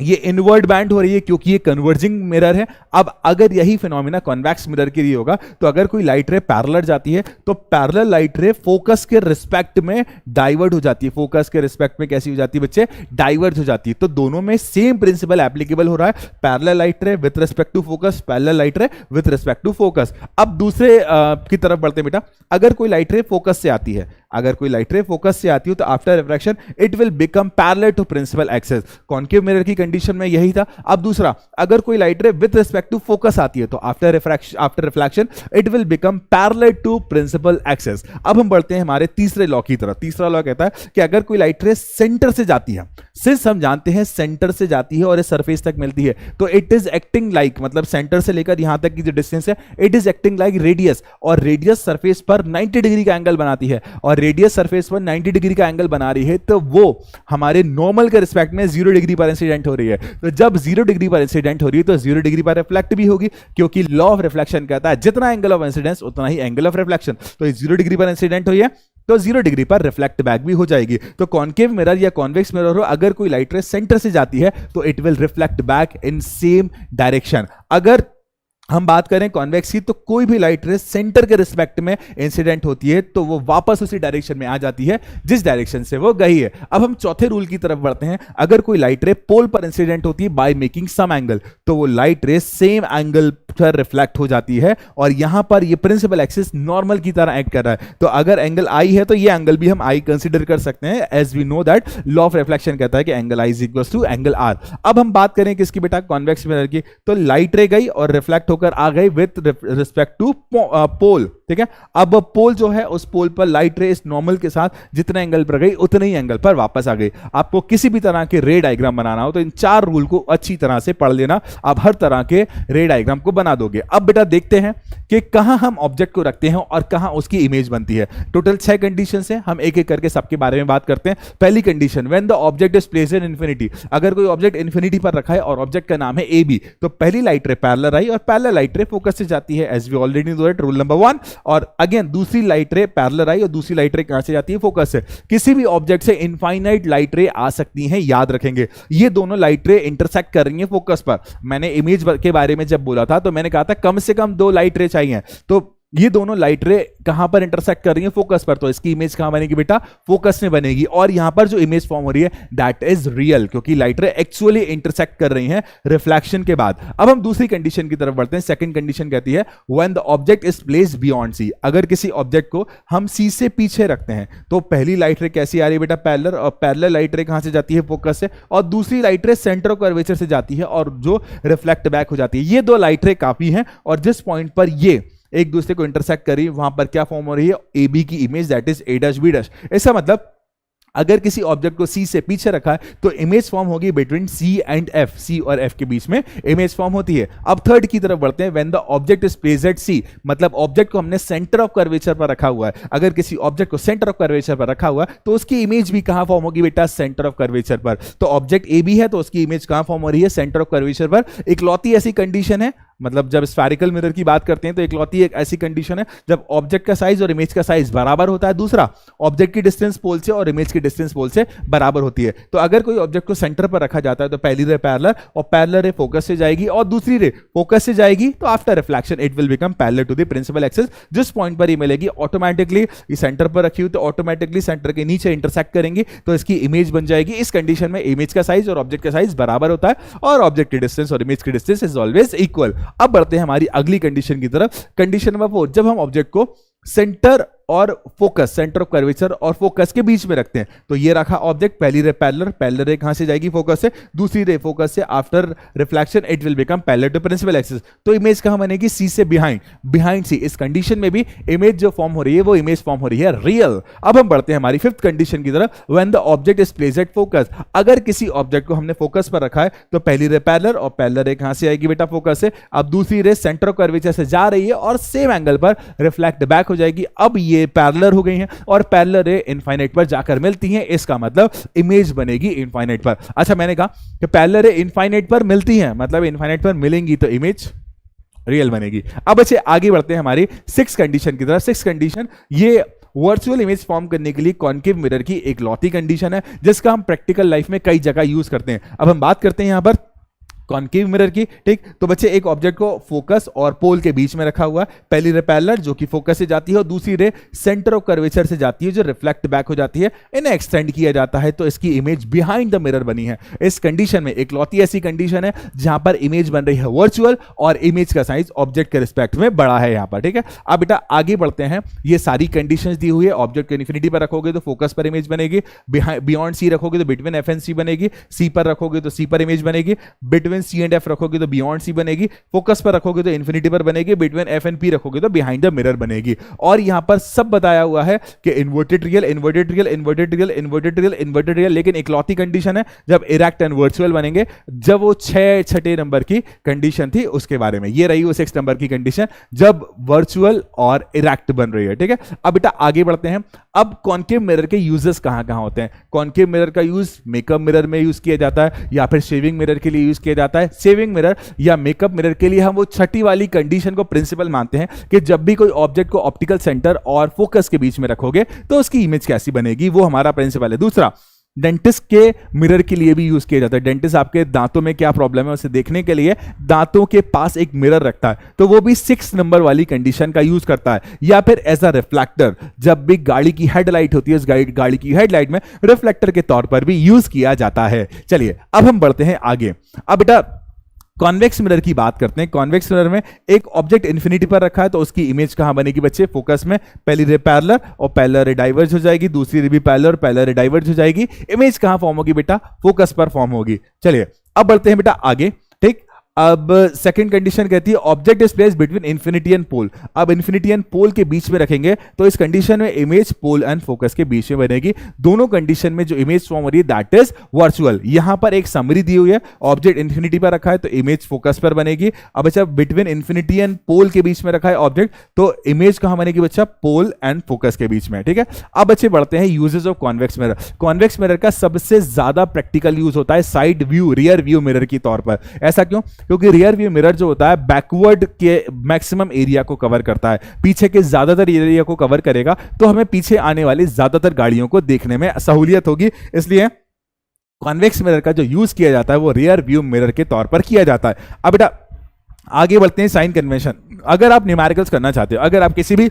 ये इनवर्ड बैंड हो रही है क्योंकि ये कन्वर्जिंग मिरर है। अब अगर यही फिनोमिना कॉन्वेक्स मिरर के लिए होगा तो अगर कोई लाइट रे पैरेलल जाती है तो पैरेलल लाइट रे फोकस के रिस्पेक्ट में डाइवर्ट हो जाती है। फोकस के रिस्पेक्ट में कैसी हो जाती है बच्चे? डाइवर्ट हो जाती है। तो दोनों में सेम प्रिंसिपल एप्लीकेबल हो रहा है, parallel light ray with respect to focus, parallel light ray with respect to focus. अब दूसरे की तरफ बढ़ते हैं बेटा। अगर कोई लाइट रे फोकस से आती है, अगर कोई लाइट रे फोकस से आती हो तो after refraction it will become parallel to principal axis. Concave mirror की कंडीशन में यही था। अब दूसरा, अगर कोई light ray with respect to focus आती है तो after refraction it will become parallel to principal axis. अब हम बढ़ते हैं हमारे तीसरे लॉ की तरफ। तीसरा लॉ कहता है कि अगर कोई लाइट रे सेंटर से जाती है, सिंस हम जानते हैं सेंटर से जाती है और इस सरफेस तक मिलती है, तो इट इज एक्टिंग लाइक, मतलब सेंटर से लेकर यहां तक की जो डिस्टेंस है it is acting like radius, और रेडियस सरफेस पर 90 डिग्री का एंगल बनाती है, और रेडियस सरफेस पर 90 डिग्री का एंगल बना रही है तो वो हमारे नॉर्मल के रिस्पेक्ट में 0 डिग्री पर इंसिडेंट हो रही है। तो जब 0 डिग्री पर इंसिडेंट हो रही है तो 0 डिग्री पर रिफ्लेक्ट भी होगी, क्योंकि लॉ ऑफ रिफ्लेक्शन कहता है जितना एंगल ऑफ इंसिडेंस उतना ही एंगल ऑफ रिफ्लेक्शन। तो 0 डिग्री पर इंसिडेंट हुई है तो 0 डिग्री पर रिफ्लेक्ट बैक भी हो जाएगी। तो कॉनकेव मिरर या कॉन्वेक्स मिरर हो, अगर कोई लाइट रे सेंटर से जाती है तो it will reflect back in same direction. अगर हम बात करें कॉन्वेक्स की तो कोई भी लाइट रे सेंटर के रिस्पेक्ट में इंसिडेंट होती है तो वो वापस उसी डायरेक्शन में आ जाती है जिस डायरेक्शन से वो गई है। अब हम चौथे रूल की तरफ बढ़ते हैं। अगर कोई लाइट रे पोल पर इंसिडेंट होती है बाय मेकिंग सम एंगल तो वो लाइट रे सेम एंगल पर रिफ्लेक्ट हो जाती है, और यहां पर ये प्रिंसिपल एक्सिस नॉर्मल की तरह एक्ट कर रहा है। तो अगर एंगल आई है तो ये एंगल भी हम आई कंसीडर कर सकते हैं, as we know that law of reflection कहता है कि angle I is equal to angle R. अब हम बात करें किसकी बेटा? कॉन्वेक्स मिरर की। तो लाइट रे गई और रिफ्लेक्ट होकर आ गई विद रिस्पेक्ट टू पोल, ठीक है। अब पोल जो है उस पोल पर लाइट रे इस नॉर्मल के साथ जितना एंगल पर गई उतने ही एंगल पर वापस आ गई। आपको किसी भी तरह के रे डायग्राम बनाना हो तो इन 4 रूल को अच्छी तरह से पढ़ लेना, आप हर तरह के रे डायग्राम को बना दोगे। अब बेटा देखते हैं कि कहां हम ऑब्जेक्ट को रखते हैं और कहां उसकी इमेज बनती है। टोटल 6 कंडीशन है, हम एक एक करके सबके बारे में बात करते हैं। पहली condition, when the object is placed in infinity. अगर कोई ऑब्जेक्ट इंफिनिटी पर रखा है और ऑब्जेक्ट का नाम है ए बी, तो पहली लाइट रे पैरेलल आई और पैरेलल लाइट रे फोकस से जाती है, as we already know it, rule number 1। और अगेन दूसरी लाइट रे पैरेलल आई और दूसरी लाइट रे कहां से जाती है? फोकस से। किसी भी ऑब्जेक्ट से इनफाइनाइट लाइट रे आ सकती हैं, याद रखेंगे। ये दोनों लाइट रे इंटरसेक्ट कर रही हैं फोकस पर। मैंने इमेज के बारे में जब बोला था तो मैंने कहा था कम से कम 2 लाइट रे चाहिए, तो ये दोनों लाइट रे कहां पर इंटरसेक्ट कर रही है? फोकस पर। तो इसकी इमेज कहां बनेगी बेटा? फोकस में बनेगी। और यहां पर जो इमेज फॉर्म हो रही है दैट इज रियल, क्योंकि लाइट रे एक्चुअली इंटरसेक्ट कर रही हैं रिफ्लेक्शन के बाद। अब हम दूसरी कंडीशन की तरफ बढ़ते हैं। सेकंड कंडीशन कहती है when the object is placed beyond C. अगर किसी ऑब्जेक्ट को हम सी से पीछे रखते हैं तो पहली लाइट रे कैसी आ रही है बेटा? पैरेलल, और पैरेलल लाइट रे कहां से जाती है? फोकस से। और दूसरी लाइट रे सेंटर ऑफ कर्वेचर से जाती है और जो रिफ्लेक्ट बैक हो जाती है। ये 2 लाइट रे काफी हैं, और जिस पॉइंट पर ये एक दूसरे को इंटरसेक्ट करी वहां पर क्या फॉर्म हो रही है? ए बी की image, that is A dash B dash. इसका मतलब अगर किसी ऑब्जेक्ट को सी से पीछे रखा है तो इमेज फॉर्म होगी बिटवीन सी एंड एफ, सी और एफ के बीच में इमेज फॉर्म होती है। अब थर्ड की तरफ बढ़ते हैं, when the object is placed at C, मतलब ऑब्जेक्ट को हमने सेंटर ऑफ कर्वेचर पर रखा हुआ है। अगर किसी ऑब्जेक्ट को सेंटर ऑफ कर्वेचर पर रखा हुआ है तो उसकी इमेज भी कहां फॉर्म होगी बेटा, सेंटर ऑफ कर्वेचर पर। तो ऑब्जेक्ट ए बी है तो उसकी इमेज कहां फॉर्म हो रही है, सेंटर ऑफ कर्वेचर पर। इकलौती ऐसी कंडीशन है, मतलब जब स्फेरिकल मिरर की बात करते हैं तो इकलौती एक ऐसी कंडीशन है जब ऑब्जेक्ट का साइज और इमेज का साइज बराबर होता है। दूसरा, ऑब्जेक्ट की डिस्टेंस पोल से और इमेज की डिस्टेंस पोल से बराबर होती है। तो अगर कोई ऑब्जेक्ट को सेंटर पर रखा जाता है तो पहली रे पैरेलल और पैरेलल रे फोकस से जाएगी, और दूसरी रे फोकस से जाएगी तो after reflection it will become parallel to the principal axis. जिस पॉइंट पर ये मिलेगी ऑटोमेटिकली, ये सेंटर पर रखी हुई तो ऑटोमेटिकली सेंटर के नीचे इंटरसेक्ट करेंगी तो इसकी इमेज बन जाएगी। इस कंडीशन में इमेज का साइज और ऑब्जेक्ट का साइज बराबर होता है और ऑब्जेक्ट की डिस्टेंस और इमेज की डिस्टेंस इज ऑलवेज इक्वल। अब बढ़ते हैं हमारी अगली कंडीशन की तरफ। कंडीशन नंबर 4, जब हम ऑब्जेक्ट को सेंटर और फोकस, सेंटर ऑफ कर्वेचर और फोकस के बीच में रखते हैं तो ये रखा ऑब्जेक्ट, पहली रे पैरेलल, पैरेलल रे कहां से जाएगी, फोकस से, दूसरी रे फोकस से, after reflection it will become parallel to principal axis. तो इमेज कहां बनेगी, सी से बिहाइंड, बिहाइंड सी। इस कंडीशन में भी इमेज जो फॉर्म हो रही है वो इमेज फॉर्म हो रही है रियल। अब हम बढ़ते हैं हमारी फिफ्थ कंडीशन की तरफ, when the object is placed at focus. अगर किसी ऑब्जेक्ट को हमने फोकस पर रखा है तो पहली रे पैरेलल और पैरेलल रे कहां से आएगी बेटा, फोकस से। अब दूसरी रे सेंटर ऑफ कर्वेचर से जा रही है और सेम एंगल पर रिफ्लेक्ट बैक हो जाएगी। अब ये पैरेलल हो गई और पैरेलल रे इनफाइनाइट पर जाकर मिलती हैं, इसका मतलब इमेज बनेगी इनफाइनाइट पर। अच्छा, मैंने कहा कि पैरेलल रे इनफाइनाइट पर मिलती हैं, मतलब इनफाइनाइट पर मिलेंगी तो इमेज रियल बनेगी। अब बच्चे आगे बढ़ते हैं हमारी सिक्स कंडीशन की तरफ। सिक्स कंडीशन ये वर्चुअल इमेज फॉर्म करने के लिए कॉन्केव मिरर की एक लौती कंडीशन है जिसका हम प्रैक्टिकल लाइफ में कई जगह यूज करते हैं। अब हम बात करते हैं यहां पर कॉन्केव मिरर की, ठीक। तो बच्चे एक ऑब्जेक्ट को फोकस और पोल के बीच में रखा हुआ है, पहली रे पैरेलल जो कि फोकस से जाती है और दूसरी रे सेंटर ऑफ कर्वेचर से जाती है जो रिफ्लेक्ट बैक हो जाती है। इन्हें एक्सटेंड किया जाता है तो इसकी इमेज बिहाइंड द मिरर बनी है। इस कंडीशन में एक लौती ऐसी कंडीशन है जहां पर इमेज बन रही है वर्चुअल और इमेज का साइज ऑब्जेक्ट के रिस्पेक्ट में बड़ा है यहां पर, ठीक है। अब बेटा आगे बढ़ते हैं, ये सारी कंडीशंस दी हुई है। ऑब्जेक्ट को इन्फिनिटी पर रखोगे तो फोकस पर इमेज बनेगी, बियॉन्ड सी रखोगे तो बिटवीन एफ एंड सी बनेगी, सी पर रखोगे तो सी पर इमेज बनेगी, बिटवीन सी एंड एफ रखोगे तो बियॉन्ड सी बनेगी, फोकस पर रखोगे तो इन्फिनिटी पर बनेगी, बिटवीन एफ एंड पी रखोगे तो बिहाइंड द मिरर बनेगी। और यहां पर सब बताया हुआ है कि inverted real, inverted real, inverted real, inverted real, inverted real, लेकिन इकलौती कंडीशन है जब इरेक्ट एंड वर्चुअल बनेंगे, जब वो छठे नंबर की कंडीशन थी उसके बारे में। ये रही वो 6 नंबर की कंडीशन जब वर्चुअल और इरेक्ट बन रही है, ठीक है। अब बेटा आगे बढ़ते हैं। अब कॉन्केव मिरर के यूजेस कहां कहां होते हैं। कॉन्केव मिरर का यूज मेकअप मिरर में यूज किया जाता है या फिर शेविंग मिरर के लिए यूज किया जाता है। शेविंग मिरर या मेकअप मिरर के लिए हम वो छठी वाली कंडीशन को प्रिंसिपल मानते हैं कि जब भी कोई ऑब्जेक्ट को ऑप्टिकल सेंटर और फोकस के बीच में रखोगे तो उसकी इमेज कैसी बनेगी, वो हमारा प्रिंसिपल है। दूसरा, डेंटिस्ट के मिरर के लिए भी यूज किया जाता है। डेंटिस्ट आपके दांतों में क्या प्रॉब्लम है उसे देखने के लिए दांतों के पास एक मिरर रखता है, तो वो भी 6 नंबर वाली कंडीशन का यूज करता है। या फिर एज अ रिफ्लेक्टर, जब भी गाड़ी की हेडलाइट होती है उस गाड़ी की हेडलाइट में रिफ्लेक्टर के तौर पर भी यूज किया जाता है। चलिए अब हम बढ़ते हैं आगे। अब बेटा कॉन्वेक्स मिरर की बात करते हैं। कॉन्वेक्स मिरर में एक ऑब्जेक्ट इन्फिनिटी पर रखा है तो उसकी इमेज कहां बनेगी बच्चे, फोकस में। पहली रे पैरेलल और पैरेलल रे डाइवर्ज हो जाएगी, दूसरी रे भी पैरेलल और पैरेलल रे डाइवर्ज हो जाएगी। इमेज कहां फॉर्म होगी बेटा, फोकस पर फॉर्म होगी। चलिए अब बढ़ते हैं बेटा आगे, ठीक। अब सेकंड कंडीशन कहती है object is placed between infinity and pole. अब इन्फिनिटी एंड पोल के बीच में रखेंगे तो इस कंडीशन में इमेज पोल एंड फोकस के बीच में बनेगी। दोनों कंडीशन में जो इमेज फॉर्म हो रही है दैट इज वर्चुअल। यहां पर एक समरी दी हुई है, ऑब्जेक्ट इन्फिनिटी पर रखा है तो इमेज फोकस पर बनेगी। अब बच्चा बिटवीन इन्फिनिटी एंड पोल के बीच में रखा है ऑब्जेक्ट तो इमेज कहां बनेगी बच्चा, पोल एंड फोकस के बीच में, ठीक है। अब बच्चे बढ़ते हैं uses of convex mirror. Convex mirror का सबसे ज्यादा प्रैक्टिकल यूज होता है side view, rear view mirror के तौर पर। ऐसा क्यों, क्योंकि रियर व्यू मिरर जो होता है बैकवर्ड के मैक्सिमम एरिया को कवर करता है, पीछे के ज्यादातर एरिया को कवर करेगा तो हमें पीछे आने वाली ज्यादातर गाड़ियों को देखने में सहूलियत होगी। इसलिए कॉन्वेक्स मिरर का जो यूज किया जाता है वो रियर व्यू मिरर के तौर पर किया जाता है। अब बेटा आगे बढ़ते हैं साइन कन्वेंशन। अगर आप न्यूमेरिकल्स करना चाहते हो, अगर आप किसी भी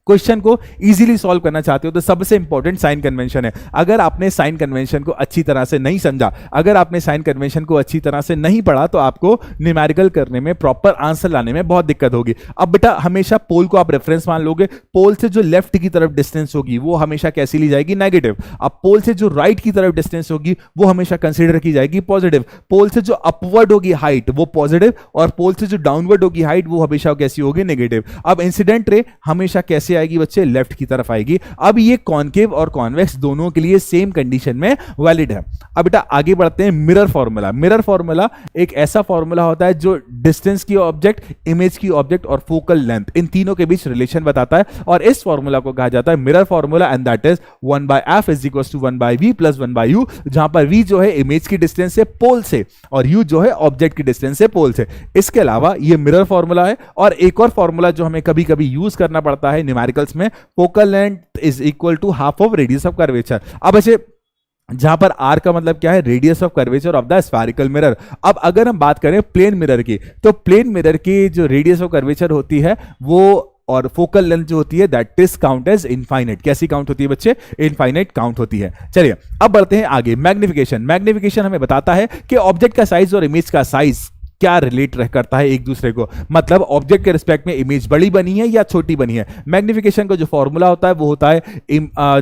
क्वेश्चन को इजीली सॉल्व करना चाहते हो तो सबसे इंपॉर्टेंट साइन कन्वेंशन है। अगर आपने साइन कन्वेंशन को अच्छी तरह से नहीं समझा, अगर आपने साइन कन्वेंशन को अच्छी तरह से नहीं पढ़ा तो आपको न्यूमेरिकल करने में, प्रॉपर आंसर लाने में बहुत दिक्कत होगी। अब बेटा हमेशा पोल को आप रेफरेंस मान लोगे, पोल से जो लेफ्ट की तरफ डिस्टेंस होगी वो हमेशा कैसी ली जाएगी, नेगेटिव। अब पोल से जो राइट की तरफ डिस्टेंस होगी वो हमेशा कंसीडर की जाएगी पॉजिटिव। पोल से जो अपवर्ड होगी हाइट वो पॉजिटिव और पोल से जो डाउनवर्ड होगी हाइट वो हमेशा कैसी होगी, नेगेटिव। अब इंसिडेंट रे हमेशा कैसे कैसे आएगी बच्चे, लेफ्ट की तरफ आएगी। अब ये कॉनकेव और कॉन्वेक्स दोनों के लिए सेम कंडीशन में वैलिड है। अब बेटा आगे बढ़ते हैं, मिरर फॉर्मूला। मिरर फॉर्मूला एक ऐसा फॉर्मूला होता है जो डिस्टेंस की ऑब्जेक्ट, इमेज की ऑब्जेक्ट और फोकल लेंथ, इन तीनों के बीच रिलेशन बताता है, और इस फॉर्मूला को कहा जाता है mirror formula, and that is 1/f is equal to 1/v plus 1/u, जहां पर v जो है इमेज की डिस्टेंस से पोल से और u जो है ऑब्जेक्ट की डिस्टेंस से पोल से। इसके अलावा ये मिरर फॉर्मूला है, और एक और फॉर्मूला जो हमें कभी कभी यूज करना पड़ता है न्यूमेरिकल्स में, focal length is equal to half of radius of curvature. अब ऐसे जहां पर r का मतलब क्या है, radius of curvature of the spherical mirror. अब अगर हम बात करें प्लेन मिरर की, तो प्लेन मिरर की जो रेडियस ऑफ कर्वेचर होती है वो और फोकल लेंथ जो होती है that is count as infinite. कैसी काउंट होती है बच्चे, इनफाइनाइट काउंट होती है। चलिए अब बढ़ते हैं आगे, मैग्निफिकेशन। मैग्निफिकेशन हमें बताता है कि ऑब्जेक्ट का साइज और इमेज का साइज क्या रिलेट करता है एक दूसरे को, मतलब ऑब्जेक्ट के रिस्पेक्ट में इमेज बड़ी बनी है या छोटी बनी है। मैग्निफिकेशन का जो फॉर्मूला होता है वो होता है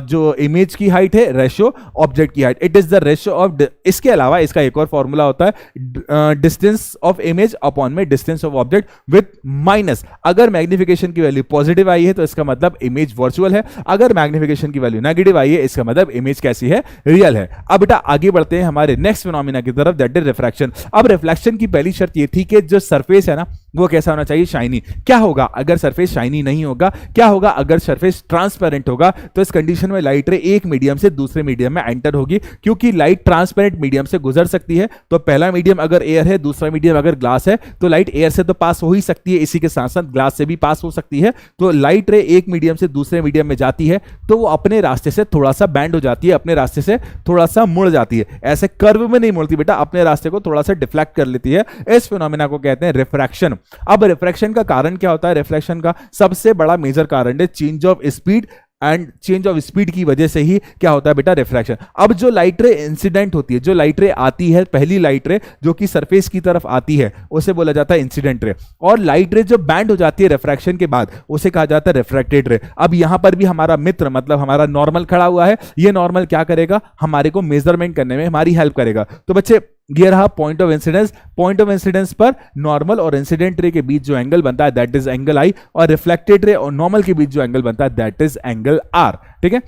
जो इमेज की हाइट है रेशियो ऑब्जेक्ट की height, it is the ratio of. इसके अलावा इसका एक और फॉर्मूला होता है डिस्टेंस ऑफ इमेज अपॉन में distance of object with minus. अगर मैग्निफिकेशन की वैल्यू पॉजिटिव आई है तो इसका मतलब इमेज वर्चुअल है, अगर मैग्निफिकेशन की वैल्यू नेगेटिव आई है इसका मतलब इमेज कैसी है, रियल है। अब बेटा आगे बढ़ते हैं हमारे नेक्स्ट फिनोमिना की तरफ, दैट इज रिफ्रैक्शन। अब रिफ्लेक्शन की पहली शर्त ये थी कि जो सरफेस है ना वो कैसा होना चाहिए, शाइनी। क्या होगा अगर सरफेस शाइनी नहीं होगा, क्या होगा अगर सरफेस ट्रांसपेरेंट होगा, तो इस कंडीशन में लाइट रे एक मीडियम से दूसरे मीडियम में एंटर होगी, क्योंकि लाइट ट्रांसपेरेंट मीडियम से गुजर सकती है। तो पहला मीडियम अगर एयर है, दूसरा मीडियम अगर ग्लास है, तो लाइट एयर से तो पास हो ही सकती है, इसी के साथ साथ ग्लास से भी पास हो सकती है। तो लाइट रे एक मीडियम से दूसरे मीडियम में जाती है तो वो अपने रास्ते से थोड़ा सा बैंड हो जाती है, अपने रास्ते से थोड़ा सा मुड़ जाती है। ऐसे कर्व में नहीं मुड़ती बेटा, अपने रास्ते को थोड़ा सा डिफ्लेक्ट कर लेती है। इस फिनोमिना को कहते हैं रिफ्रैक्शन। अब रिफ्रैक्शन का कारण क्या होता है, रिफ्लेक्शन का सबसे बड़ा मेजर कारण है change of speed, and change of speed की वजह से ही क्या होता है बेटा, रिफ्रैक्शन। अब जो लाइट रे इंसिडेंट होती है, जो लाइट रे आती है, पहली लाइट रे जो कि सरफेस की तरफ आती है उसे बोला जाता है इंसिडेंट रे, और लाइट रे जो बैंड हो जाती है रिफ्रैक्शन के बाद उसे कहा जाता है रिफ्रैक्टेड रे। अब यहां पर भी हमारा मित्र मतलब हमारा नॉर्मल खड़ा हुआ है, ये नॉर्मल क्या करेगा, हमारे को मेजरमेंट करने में हमारी हेल्प करेगा। तो बच्चे ये रहा point of incidence. Point of incidence पर नॉर्मल और इंसिडेंट रे के बीच जो एंगल बनता है दैट इज एंगल आई, और रिफ्लेक्टेड रे और नॉर्मल के बीच जो एंगल बनता है दैट इज एंगल आर। ठीक है,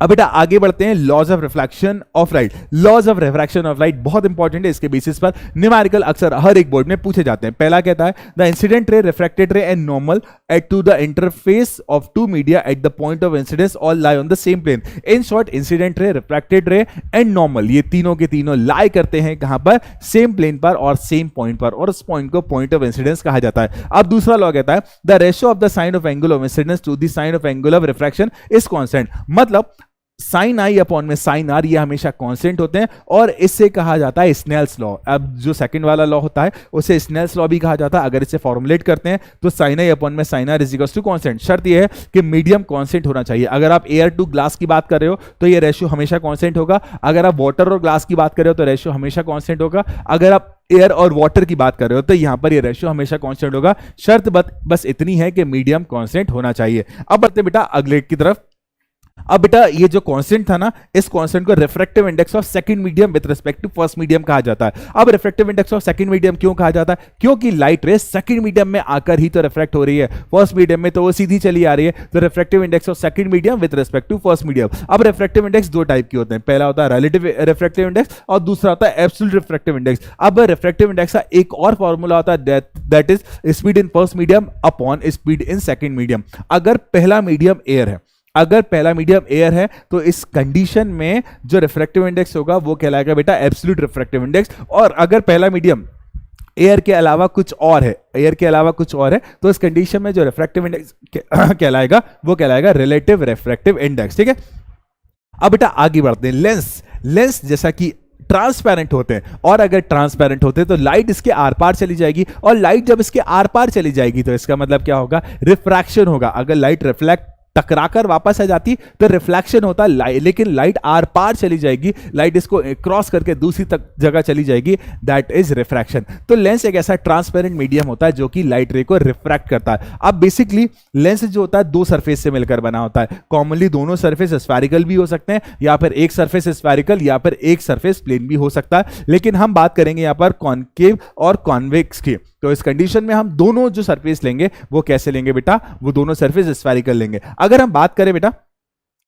अब बेटा आगे बढ़ते हैं, laws of reflection of light. Laws of refraction of light बहुत इंपॉर्टेंट है, इसके बेसिस पर न्यूमेरिकल अक्सर हर एक बोर्ड में पूछे जाते हैं। पहला कहता है the incident ray, refracted ray and normal at to the interface of two media at the point of incidence all lie on the same plane. In short incident ray, refracted ray and normal ये तीनों के तीनों लाई करते हैं कहां पर, same plane पर और सेम पॉइंट पर, और उस पॉइंट को पॉइंट ऑफ इंसिडेंस कहा जाता है। अब दूसरा लॉ कहता है the ratio of the sine of angle of incidence to the sine of angle of refraction is constant. मतलब साइन आई अपॉन में साइन आर ये हमेशा कांस्टेंट होते हैं, और इससे कहा जाता है स्नेल्स लॉ। अब जो सेकंड वाला लॉ होता है उसे स्नेल्स लॉ भी कहा जाता है। अगर इसे फॉर्मुलेट करते हैं तो साइन आई अपॉन में sine R is equal to constant. शर्त यह है कि मीडियम कांस्टेंट होना चाहिए। अगर आप एयर टू ग्लास की बात कर रहे हो तो ये रेशियो हमेशा कांस्टेंट होगा, अगर आप वाटर और ग्लास की बात कर रहे हो तो रेशियो हमेशा कांस्टेंट होगा, अगर आप एयर और वाटर की बात कर रहे हो तो यहां पर ये रेशियो हमेशा कांस्टेंट होगा। शर्त बस इतनी है कि मीडियम कांस्टेंट होना चाहिए। अब बढ़ते बेटा अगले की तरफ। अब बेटा ये जो कांस्टेंट था ना, इस कांस्टेंट को refractive index of second medium with respect to first medium कहा जाता है। अब refractive index of second medium क्यों कहा जाता है, क्योंकि लाइट रे सेकंड मीडियम में आकर ही तो रिफ्रैक्ट हो रही है, फर्स्ट मीडियम में तो वो सीधी चली आ रही है। तो refractive index of second medium with respect to first medium. अब रिफ्रैक्टिव इंडेक्स दो टाइप के होते हैं, पहला होता है रिलेटिव रिफ्रैक्टिव इंडेक्स और दूसरा होता है एब्सोल्यूट रिफ्रैक्टिव इंडेक्स। अब रिफ्रैक्टिव इंडेक्स का एक और फॉर्मूला होता है that is speed in first medium upon speed in second medium. अगर पहला मीडियम एयर है, अगर पहला मीडियम एयर है तो इस कंडीशन में जो रिफ्रैक्टिव इंडेक्स होगा वो कहलाएगा बेटा एब्सोल्यूट रिफ्रैक्टिव इंडेक्स। और अगर पहला मीडियम एयर के अलावा कुछ और है, एयर के अलावा कुछ और है, तो इस कंडीशन में जो रिफ्रैक्टिव इंडेक्स कहलाएगा वो कहलाएगा रिलेटिव रिफ्रैक्टिव इंडेक्स। ठीक है, अब बेटा आगे बढ़ते हैं। लेंस जैसा कि ट्रांसपेरेंट होते हैं, और अगर ट्रांसपेरेंट होते हैं तो लाइट इसके आर पार चली जाएगी, और लाइट जब इसके आर पार चली जाएगी तो इसका मतलब क्या होगा, रिफ्रैक्शन होगा। अगर लाइट रिफ्लेक्ट टकराकर वापस आ जाती तो रिफ्लेक्शन होता, लेकिन लाइट आर पार चली जाएगी, लाइट इसको क्रॉस करके दूसरी तक जगह चली जाएगी, दैट इज रिफ्रैक्शन। तो लेंस एक ऐसा ट्रांसपेरेंट मीडियम होता है जो कि लाइट रे को रिफ्रैक्ट करता है। अब बेसिकली लेंस जो होता है दो सरफेस से मिलकर बना होता है। कॉमनली दोनों सरफेस स्फेरिकल भी हो सकते हैं, या फिर एक सरफेस स्फेरिकल या फिर एक सरफेस प्लेन भी हो सकता है, लेकिन हम बात करेंगे यहां पर कॉनकेव और कॉन्वेक्स की। तो इस कंडीशन में हम दोनों जो सरफेस लेंगे वो कैसे लेंगे बेटा, वो दोनों सरफेस स्फेरिकल लेंगे। अगर हम बात करें बेटा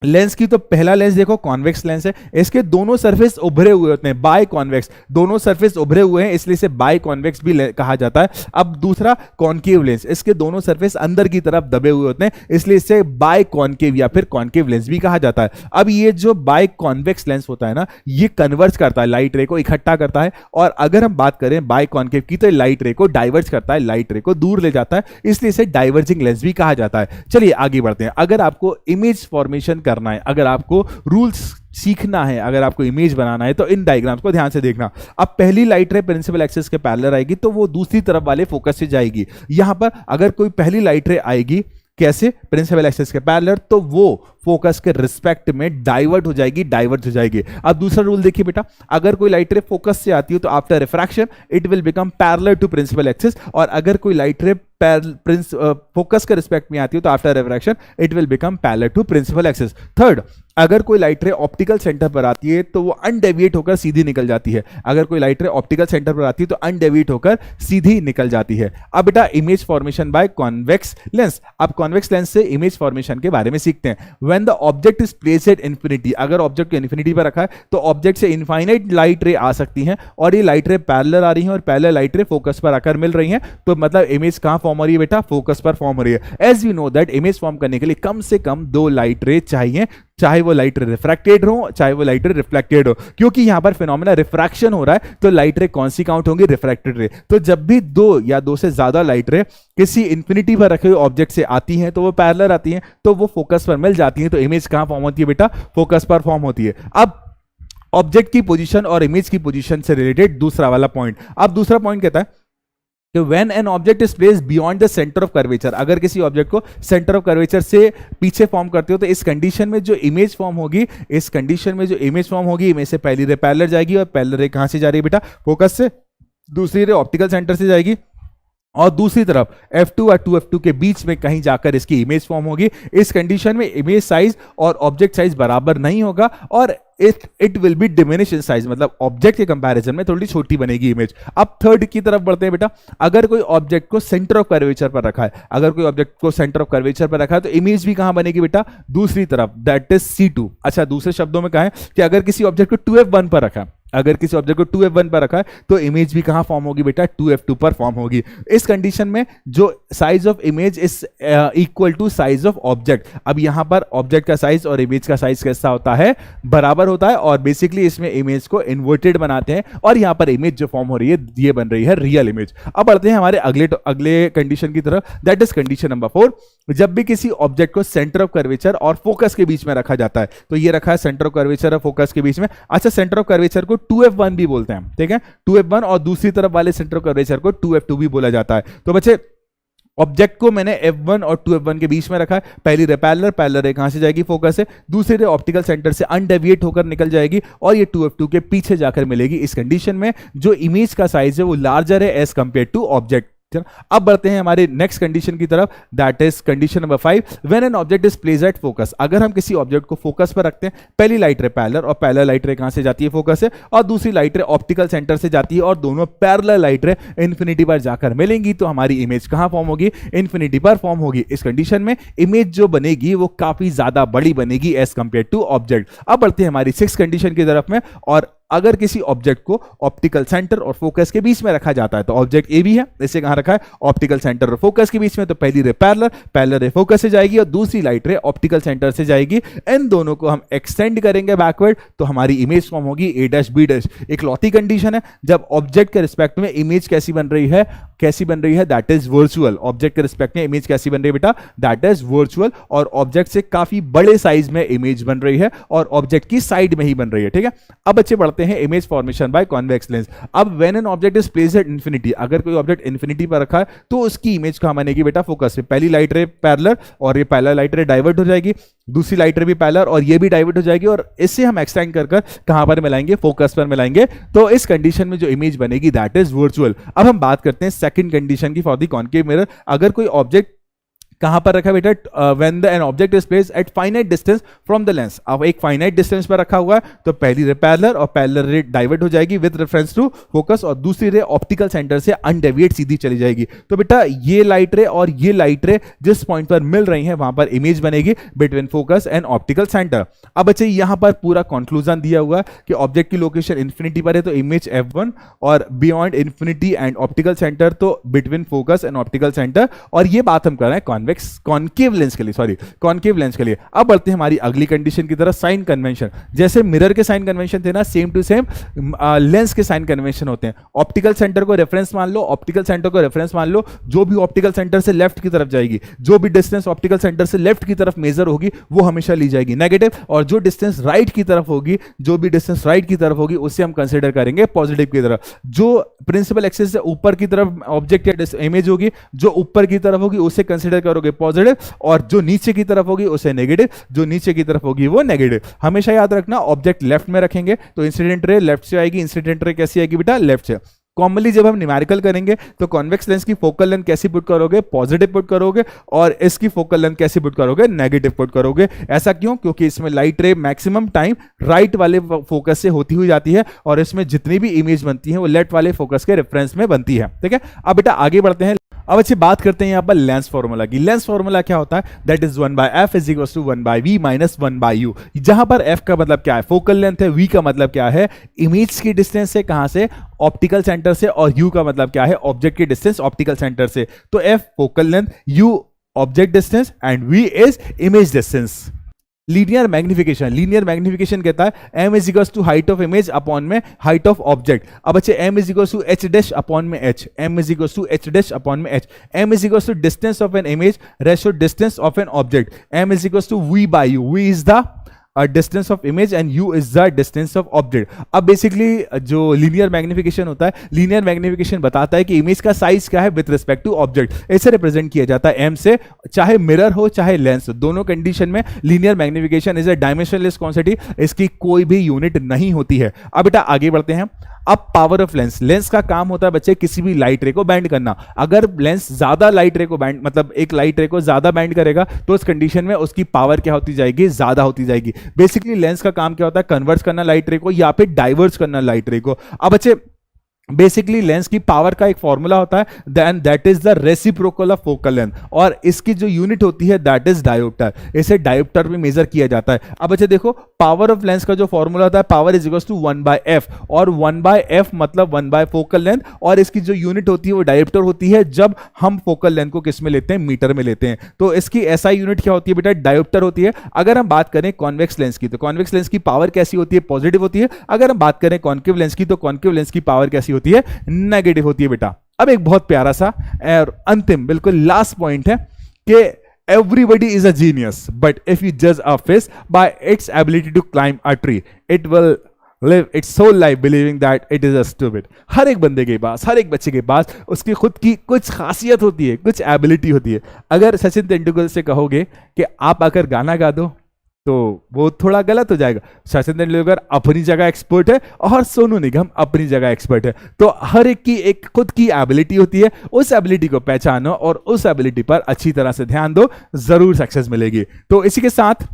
लेंस की, तो पहला लेंस देखो कॉन्वेक्स लेंस है, इसके दोनों सरफेस उभरे हुए होते हैं, बाय कॉन्वेक्स, दोनों सरफेस उभरे हुए हैं इसलिए इसे बाय कॉन्वेक्स भी कहा जाता है। अब दूसरा कॉन्केव लेंस, इसके दोनों सरफेस अंदर की तरफ दबे हुए होते हैं इसलिए इसे बाय कॉन्केव या फिर कॉन्केव लेंस भी कहा जाता है। अब ये जो बाय कॉन्वेक्स लेंस होता है ना, ये कन्वर्ज करता है, लाइट रे को इकट्ठा करता है, और अगर हम बात करें बाय कॉन्केव की तो लाइट रे को डाइवर्ज करता है, लाइट रे को दूर ले जाता है, इसलिए इसे डाइवर्जिंग लेंस भी कहा जाता है। चलिए आगे बढ़ते हैं। अगर आपको इमेज फॉर्मेशन करना है, अगर आपको रूल्स सीखना है, अगर आपको इमेज बनाना है, तो इन डायग्राम्स को ध्यान से देखना। अब पहली लाइट रे प्रिंसिपल एक्सिस के पैरेलल आएगी तो वो दूसरी तरफ वाले फोकस से जाएगी। यहां पर अगर कोई पहली लाइट रे आएगी कैसे, प्रिंसिपल एक्सिस के पैरेलल, तो वो फोकस के रिस्पेक्ट में डाइवर्ट हो जाएगी। अब दूसरा रूल देखिए बेटा, अगर कोई लाइट रे फोकस से आती है तो after refraction it will become parallel to principal axis, और अगर कोई लाइट रे फोकस के रिस्पेक्ट में आती है तो after refraction it will become parallel to principal axis. Third, अगर कोई लाइट रे ऑप्टिकल सेंटर पर आती है तो वो अनडेविएट होकर सीधी निकल जाती है। अगर कोई लाइट रे ऑप्टिकल सेंटर पर आती है तो अनडेविएट होकर सीधी निकल जाती है। अब बेटा image formation by convex lens, अब कॉन्वेक्स लेंस से इमेज फॉर्मेशन के बारे में सीखते हैं। When the object is placed at infinity, अगर ऑब्जेक्ट को इंफिनिटी पर रखा है तो ऑब्जेक्ट से इनफाइनाइट लाइट रे आ सकती हैं, और ये लाइट रे पैरेलल आ रही हैं और पैरेलल लाइट रे फोकस पर आकर मिल रही हैं, तो मतलब इमेज कहां फॉर्म हो रही है बेटा, फोकस पर फॉर्म हो रही है। As we know that image form करने के लिए कम से कम 2 लाइट रे चाहिए, चाहे वो लाइट रे रिफ्रैक्टेड हो चाहे वो लाइट रे रिफ्लेक्टेड हो, क्योंकि यहां पर फिनोमेना रिफ्रैक्शन हो रहा है तो लाइट रे कौन सी काउंट होंगी, रिफ्रैक्टेड रे। तो जब भी 2 या 2 से ज्यादा लाइट रे किसी इंफिनिटी पर रखे हुए ऑब्जेक्ट से आती हैं तो वो पैरेलल आती हैं, तो वो फोकस पर मिल जाती हैं, तो इमेज कहां फॉर्म होती है बेटा, फोकस पर फॉर्म होती है। अब ऑब्जेक्ट की पोजीशन और इमेज की पोजीशन से रिलेटेड दूसरा वाला पॉइंट, अब दूसरा पॉइंट कहता है कि when an object is placed beyond the center of curvature, अगर किसी ऑब्जेक्ट को सेंटर ऑफ कर्वेचर से पीछे फॉर्म करते हो तो इस कंडीशन में जो इमेज फॉर्म होगी, इमेज से पहली रे पैरेलल जाएगी, और पैरेलल रे कहां से जा रही है बेटा, फोकस से, दूसरी रे ऑप्टिकल सेंटर से जाएगी, और दूसरी तरफ F2 और 2F2 के बीच में कहीं जाकर इसकी इमेज फॉर्म होगी। इस कंडीशन में इमेज साइज और ऑब्जेक्ट साइज बराबर नहीं होगा, और it will be diminish in size, मतलब ऑब्जेक्ट के कंपैरिजन में थोड़ी छोटी बनेगी इमेज। अब थर्ड की तरफ बढ़ते हैं बेटा, अगर कोई ऑब्जेक्ट को सेंटर ऑफ कर्वेचर पर रखा है, तो इमेज भी कहां बनेगी बेटा, दूसरी तरफ, दैट इज C2। अच्छा, दूसरे शब्दों में कहा है कि अगर किसी ऑब्जेक्ट को 2F1 पर रखा है, तो इमेज भी कहां फॉर्म होगी बेटा, 2F2 पर फॉर्म होगी। इस कंडीशन में जो size of image is equal to size of object. अब यहां पर ऑब्जेक्ट का साइज और इमेज का साइज कैसा होता है, बराबर होता है, और बेसिकली इसमें इमेज को इन्वर्टेड बनाते हैं, और यहां पर इमेज जो फॉर्म हो रही है ये बन रही है रियल इमेज। अब बढ़ते हैं हमारे अगले कंडीशन की तरफ, दैट इज कंडीशन नंबर 4। जब भी किसी ऑब्जेक्ट को सेंटर ऑफ कर्वेचर और फोकस के बीच में रखा जाता है, तो ये रखा है सेंटर ऑफ कर्वेचर और फोकस के बीच में। अच्छा, सेंटर ऑफ कर्वेचर को 2F1 भी बोलते हैं, ठीक है, 2F1, और दूसरी तरफ वाले सेंटर ऑफ कर्वेचर को 2F2 भी बोला जाता है। तो बच्चे ऑब्जेक्ट को मैंने F1 और 2F1 के बीच में रखा है, पहली रे पैरेलल रे कहां से जाएगी, फोकस से, दूसरी रे ऑप्टिकल सेंटर से अनडेविएट होकर निकल जाएगी, और ये 2F2 के पीछे जाकर मिलेगी। इस कंडीशन में जो इमेज का साइज है वो लार्जर है एज कंपेयर टू ऑब्जेक्ट। अब बढ़ते हैं हमारे नेक्स्ट कंडीशन की तरफ, that is condition number 5। When an object is placed at focus, अगर हम किसी ऑब्जेक्ट को फोकस पर रखते हैं, पहली लाइट रे पैरेलल, और पैरेलल लाइट रे कहां से जाती है, फोकस से, और दूसरी लाइट रे ऑप्टिकल सेंटर से जाती है, और दोनों पैरेलल लाइट रे इंफिनिटी पर जाकर मिलेंगी, तो हमारी इमेज कहां फॉर्म होगी, इंफिनिटी पर फॉर्म होगी। इस कंडीशन में इमेज जो बनेगी वो काफी ज्यादा बड़ी बनेगी एज कंपेयर टू ऑब्जेक्ट। अब बढ़ते हैं हमारी 6th कंडीशन की तरफ में, और अगर किसी ऑब्जेक्ट को ऑप्टिकल सेंटर और फोकस के बीच में रखा जाता है, तो ऑब्जेक्ट ए भी है, इसे कहां रखा है, ऑप्टिकल सेंटर और फोकस के बीच में, तो पहली रे पैरेलल रे फोकस से जाएगी, और दूसरी लाइट रे ऑप्टिकल सेंटर से जाएगी। इन दोनों को हम एक्सटेंड करेंगे बैकवर्ड, तो हमारी इमेज फॉर्म होगी A', B'। इकलौती कंडीशन है जब ऑब्जेक्ट के रिस्पेक्ट में इमेज कैसी बन रही है, दैट इज वर्चुअल। ऑब्जेक्ट के रिस्पेक्ट में इमेज कैसी बन रही है बेटा, दैट इज वर्चुअल, और ऑब्जेक्ट से काफी बड़े साइज में इमेज बन रही है, और ऑब्जेक्ट की साइड में ही बन रही है, ठीक है। अब बच्चे बढ़ते हैं image formation by convex lens. अब when an object is placed at infinity, अगर कोई ऑब्जेक्ट इंफिनिटी पर रखा है तो उसकी इमेज कहां बनेगी बेटा, फोकस से। पहली लाइट रे पैरेलल, और ये पैरेलल लाइट रे डाइवर्ट हो जाएगी, दूसरी लाइट रे भी पैरेलल, और ये भी डाइवर्ट हो जाएगी, और इससे हम एक्सटेंड कर कहां पर मिलाएंगे, फोकस पर मिलाएंगे। तो इस कंडीशन में जो इमेज बनेगी दैट इज वर्चुअल। अब हम बात करते हैं सेकंड कंडीशन की फॉर द कॉन्केव मिरर। अगर कोई ऑब्जेक्ट कहां पर रखा बेटा, when the N object is placed eight finite distance from the lens. अब एक फाइनाइट डिस्टेंस पर रखा हुआ है तो पहली रे पैरेलल और पैरेलल रे डाइवर्ट हो जाएगी विद रेफरेंस टू फोकस, और दूसरी रे ऑप्टिकल सेंटर से अनडेविएट सीधी चली जाएगी। तो बेटा ये लाइट रे और ये लाइट रे जिस पॉइंट पर मिल रही है वहां पर इमेज बनेगी between focus and optical centre. अब बच्चे यहां पर पूरा कंक्लूजन दिया हुआ है कि ऑब्जेक्ट की लोकेशन इंफिनिटी पर है तो इमेज f1, और beyond infinity and optical centre तो between focus and optical centre. और ये बात हम कर रहे हैं कॉन्केव लेंस के लिए, सॉरी कॉन्केव लेंस के लिए। अब बढ़ते हैं हमारी अगली कंडीशन की तरफ, साइन कन्वेंशन। जैसे मिरर के साइन कन्वेंशन थे ना, सेम टू सेम लेंस के साइन कन्वेंशन होते हैं। ऑप्टिकल सेंटर को रेफरेंस मान लो, ऑप्टिकल सेंटर को रेफरेंस मान लो, जो भी ऑप्टिकल सेंटर से लेफ्ट की तरफ जाएगी, जो भी डिस्टेंस ऑप्टिकल सेंटर से लेफ्ट की तरफ मेजर होगी वो हमेशा ली जाएगी नेगेटिव, और जो डिस्टेंस राइट की तरफ होगी, जो भी डिस्टेंस राइट की तरफ होगी उसे हम कंसीडर करेंगे पॉजिटिव की तरफ। जो प्रिंसिपल एक्सिस से ऊपर की तरफ ऑब्जेक्ट या इमेज होगी, जो ऊपर की तरफ होगी उसे कंसीडर करोगे पॉजिटिव, और जो नीचे की तरफ होगी उसे नेगेटिव, जो नीचे की तरफ होगी वो नेगेटिव। हमेशा याद रखना ऑब्जेक्ट लेफ्ट में रखेंगे तो इंसिडेंट रे लेफ्ट से आएगी, इंसिडेंट रे कैसी आएगी बेटा, लेफ्ट से। कॉमनली जब हम न्यूमेरिकल करेंगे तो कॉन्वेक्स लेंस की फोकल लेंथ कैसी पुट करोगे, पॉजिटिव पुट करोगे, और इसकी फोकल लेंथ कैसी पुट करोगे, नेगेटिव पुट करोगे। ऐसा क्यों? क्योंकि इसमें लाइट रे मैक्सिमम टाइम राइट वाले फोकस से होती हुई जाती है, और इसमें जितनी भी इमेज बनती है वो लेफ्ट वाले फोकस के रेफरेंस में बनती है। ठीक है, अब बेटा आगे बढ़ते हैं। अब अच्छी बात करते हैं यहाँ पर लेंस फॉर्मूला की। लेंस फॉर्मूला क्या होता है? That is 1/f is equal to 1/v minus 1/u। जहां पर f का मतलब क्या है, फोकल लेंथ है, v का मतलब क्या है, इमेज की डिस्टेंस से, कहां से, ऑप्टिकल सेंटर से, और u का मतलब क्या है, ऑब्जेक्ट की डिस्टेंस ऑप्टिकल सेंटर से। तो f focal length, u object distance and v is image distance. Linear magnification कहता है m is equal to height of image upon में हाइट ऑफ ऑब्जेक्ट। अब अच्छे m is equal to h dash upon में h, m is equal to h dash upon में h, m is equal to distance of an image ratio distance of an object, m is equal to v by u, v is the distance of image and u is the distance of object. अब basically जो linear magnification होता है, linear magnification बताता है कि image का size क्या है विद रिस्पेक्ट टू ऑब्जेक्ट। ऐसे रिप्रेजेंट किया जाता है m से, चाहे मिरर हो चाहे लेंस, दोनों कंडीशन में linear magnification is a dimensionless quantity, इसकी कोई भी यूनिट नहीं होती है। अब बेटा आगे बढ़ते हैं। अब पावर ऑफ लेंस, लेंस का काम होता है बच्चे किसी भी लाइट रे को बैंड करना। अगर लेंस ज्यादा लाइट रे को बैंड, मतलब एक लाइट रे को ज्यादा बैंड करेगा तो उस कंडीशन में उसकी पावर क्या होती जाएगी, ज्यादा होती जाएगी। बेसिकली लेंस का काम क्या होता है, कन्वर्ट करना लाइट रे को या फिर डाइवर्स करना लाइट रे को। अब बच्चे बेसिकली लेंस की पावर का एक फॉर्मूला होता है, then that is the reciprocal of focal length, और इसकी जो यूनिट होती है दैट इज डायोप्टर। इसे डायोप्टर में मेजर किया जाता है। अब अच्छा देखो, पावर ऑफ लेंस का जो फॉर्मूला होता है, power is equal to 1/f, और 1/f मतलब 1 फोकल लेंथ, और इसकी जो यूनिट होती है वो डायोप्टर होती है जब हम फोकल लेंथ को किस में लेते हैं, मीटर में लेते हैं। तो इसकी एसआई यूनिट क्या होती है बेटा, डायोप्टर होती है। अगर हम बात करें कॉन्वेक्स लेंस की तो कॉन्वेक्स लेंस की पावर कैसी होती है, पॉजिटिव होती है। अगर हम बात करें कॉन्केव लेंस की तो कॉन्केव लेंस की पावर कैसी होती है, नेगेटिव होती है बेटा। अब एक बहुत प्यारा सा और अंतिम बिल्कुल लास्ट पॉइंट है कि everybody is a genius but if you judge a fish by its ability to climb a tree it will live its whole life believing that it is a stupid। हर एक बंदे के पास, हर एक बच्चे के पास उसकी खुद की कुछ खासियत होती है, कुछ एबिलिटी होती है। अगर सचिन तेंदुलकर से कहोगे कि आप आकर गाना गा दो तो वो थोड़ा गलत हो जाएगा। सचिन तेंदुलकर अपनी जगह एक्सपर्ट है और सोनू निगम अपनी जगह एक्सपर्ट है। तो हर एक की एक खुद की एबिलिटी होती है, उस एबिलिटी को पहचानो और उस एबिलिटी पर अच्छी तरह से ध्यान दो, जरूर सक्सेस मिलेगी। तो इसी के साथ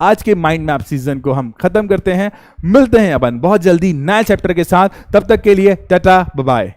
आज के माइंड मैप सीजन को हम खत्म करते हैं। मिलते हैं अपन बहुत जल्दी नए चैप्टर के साथ, तब तक के लिए टाटा बाय बाय।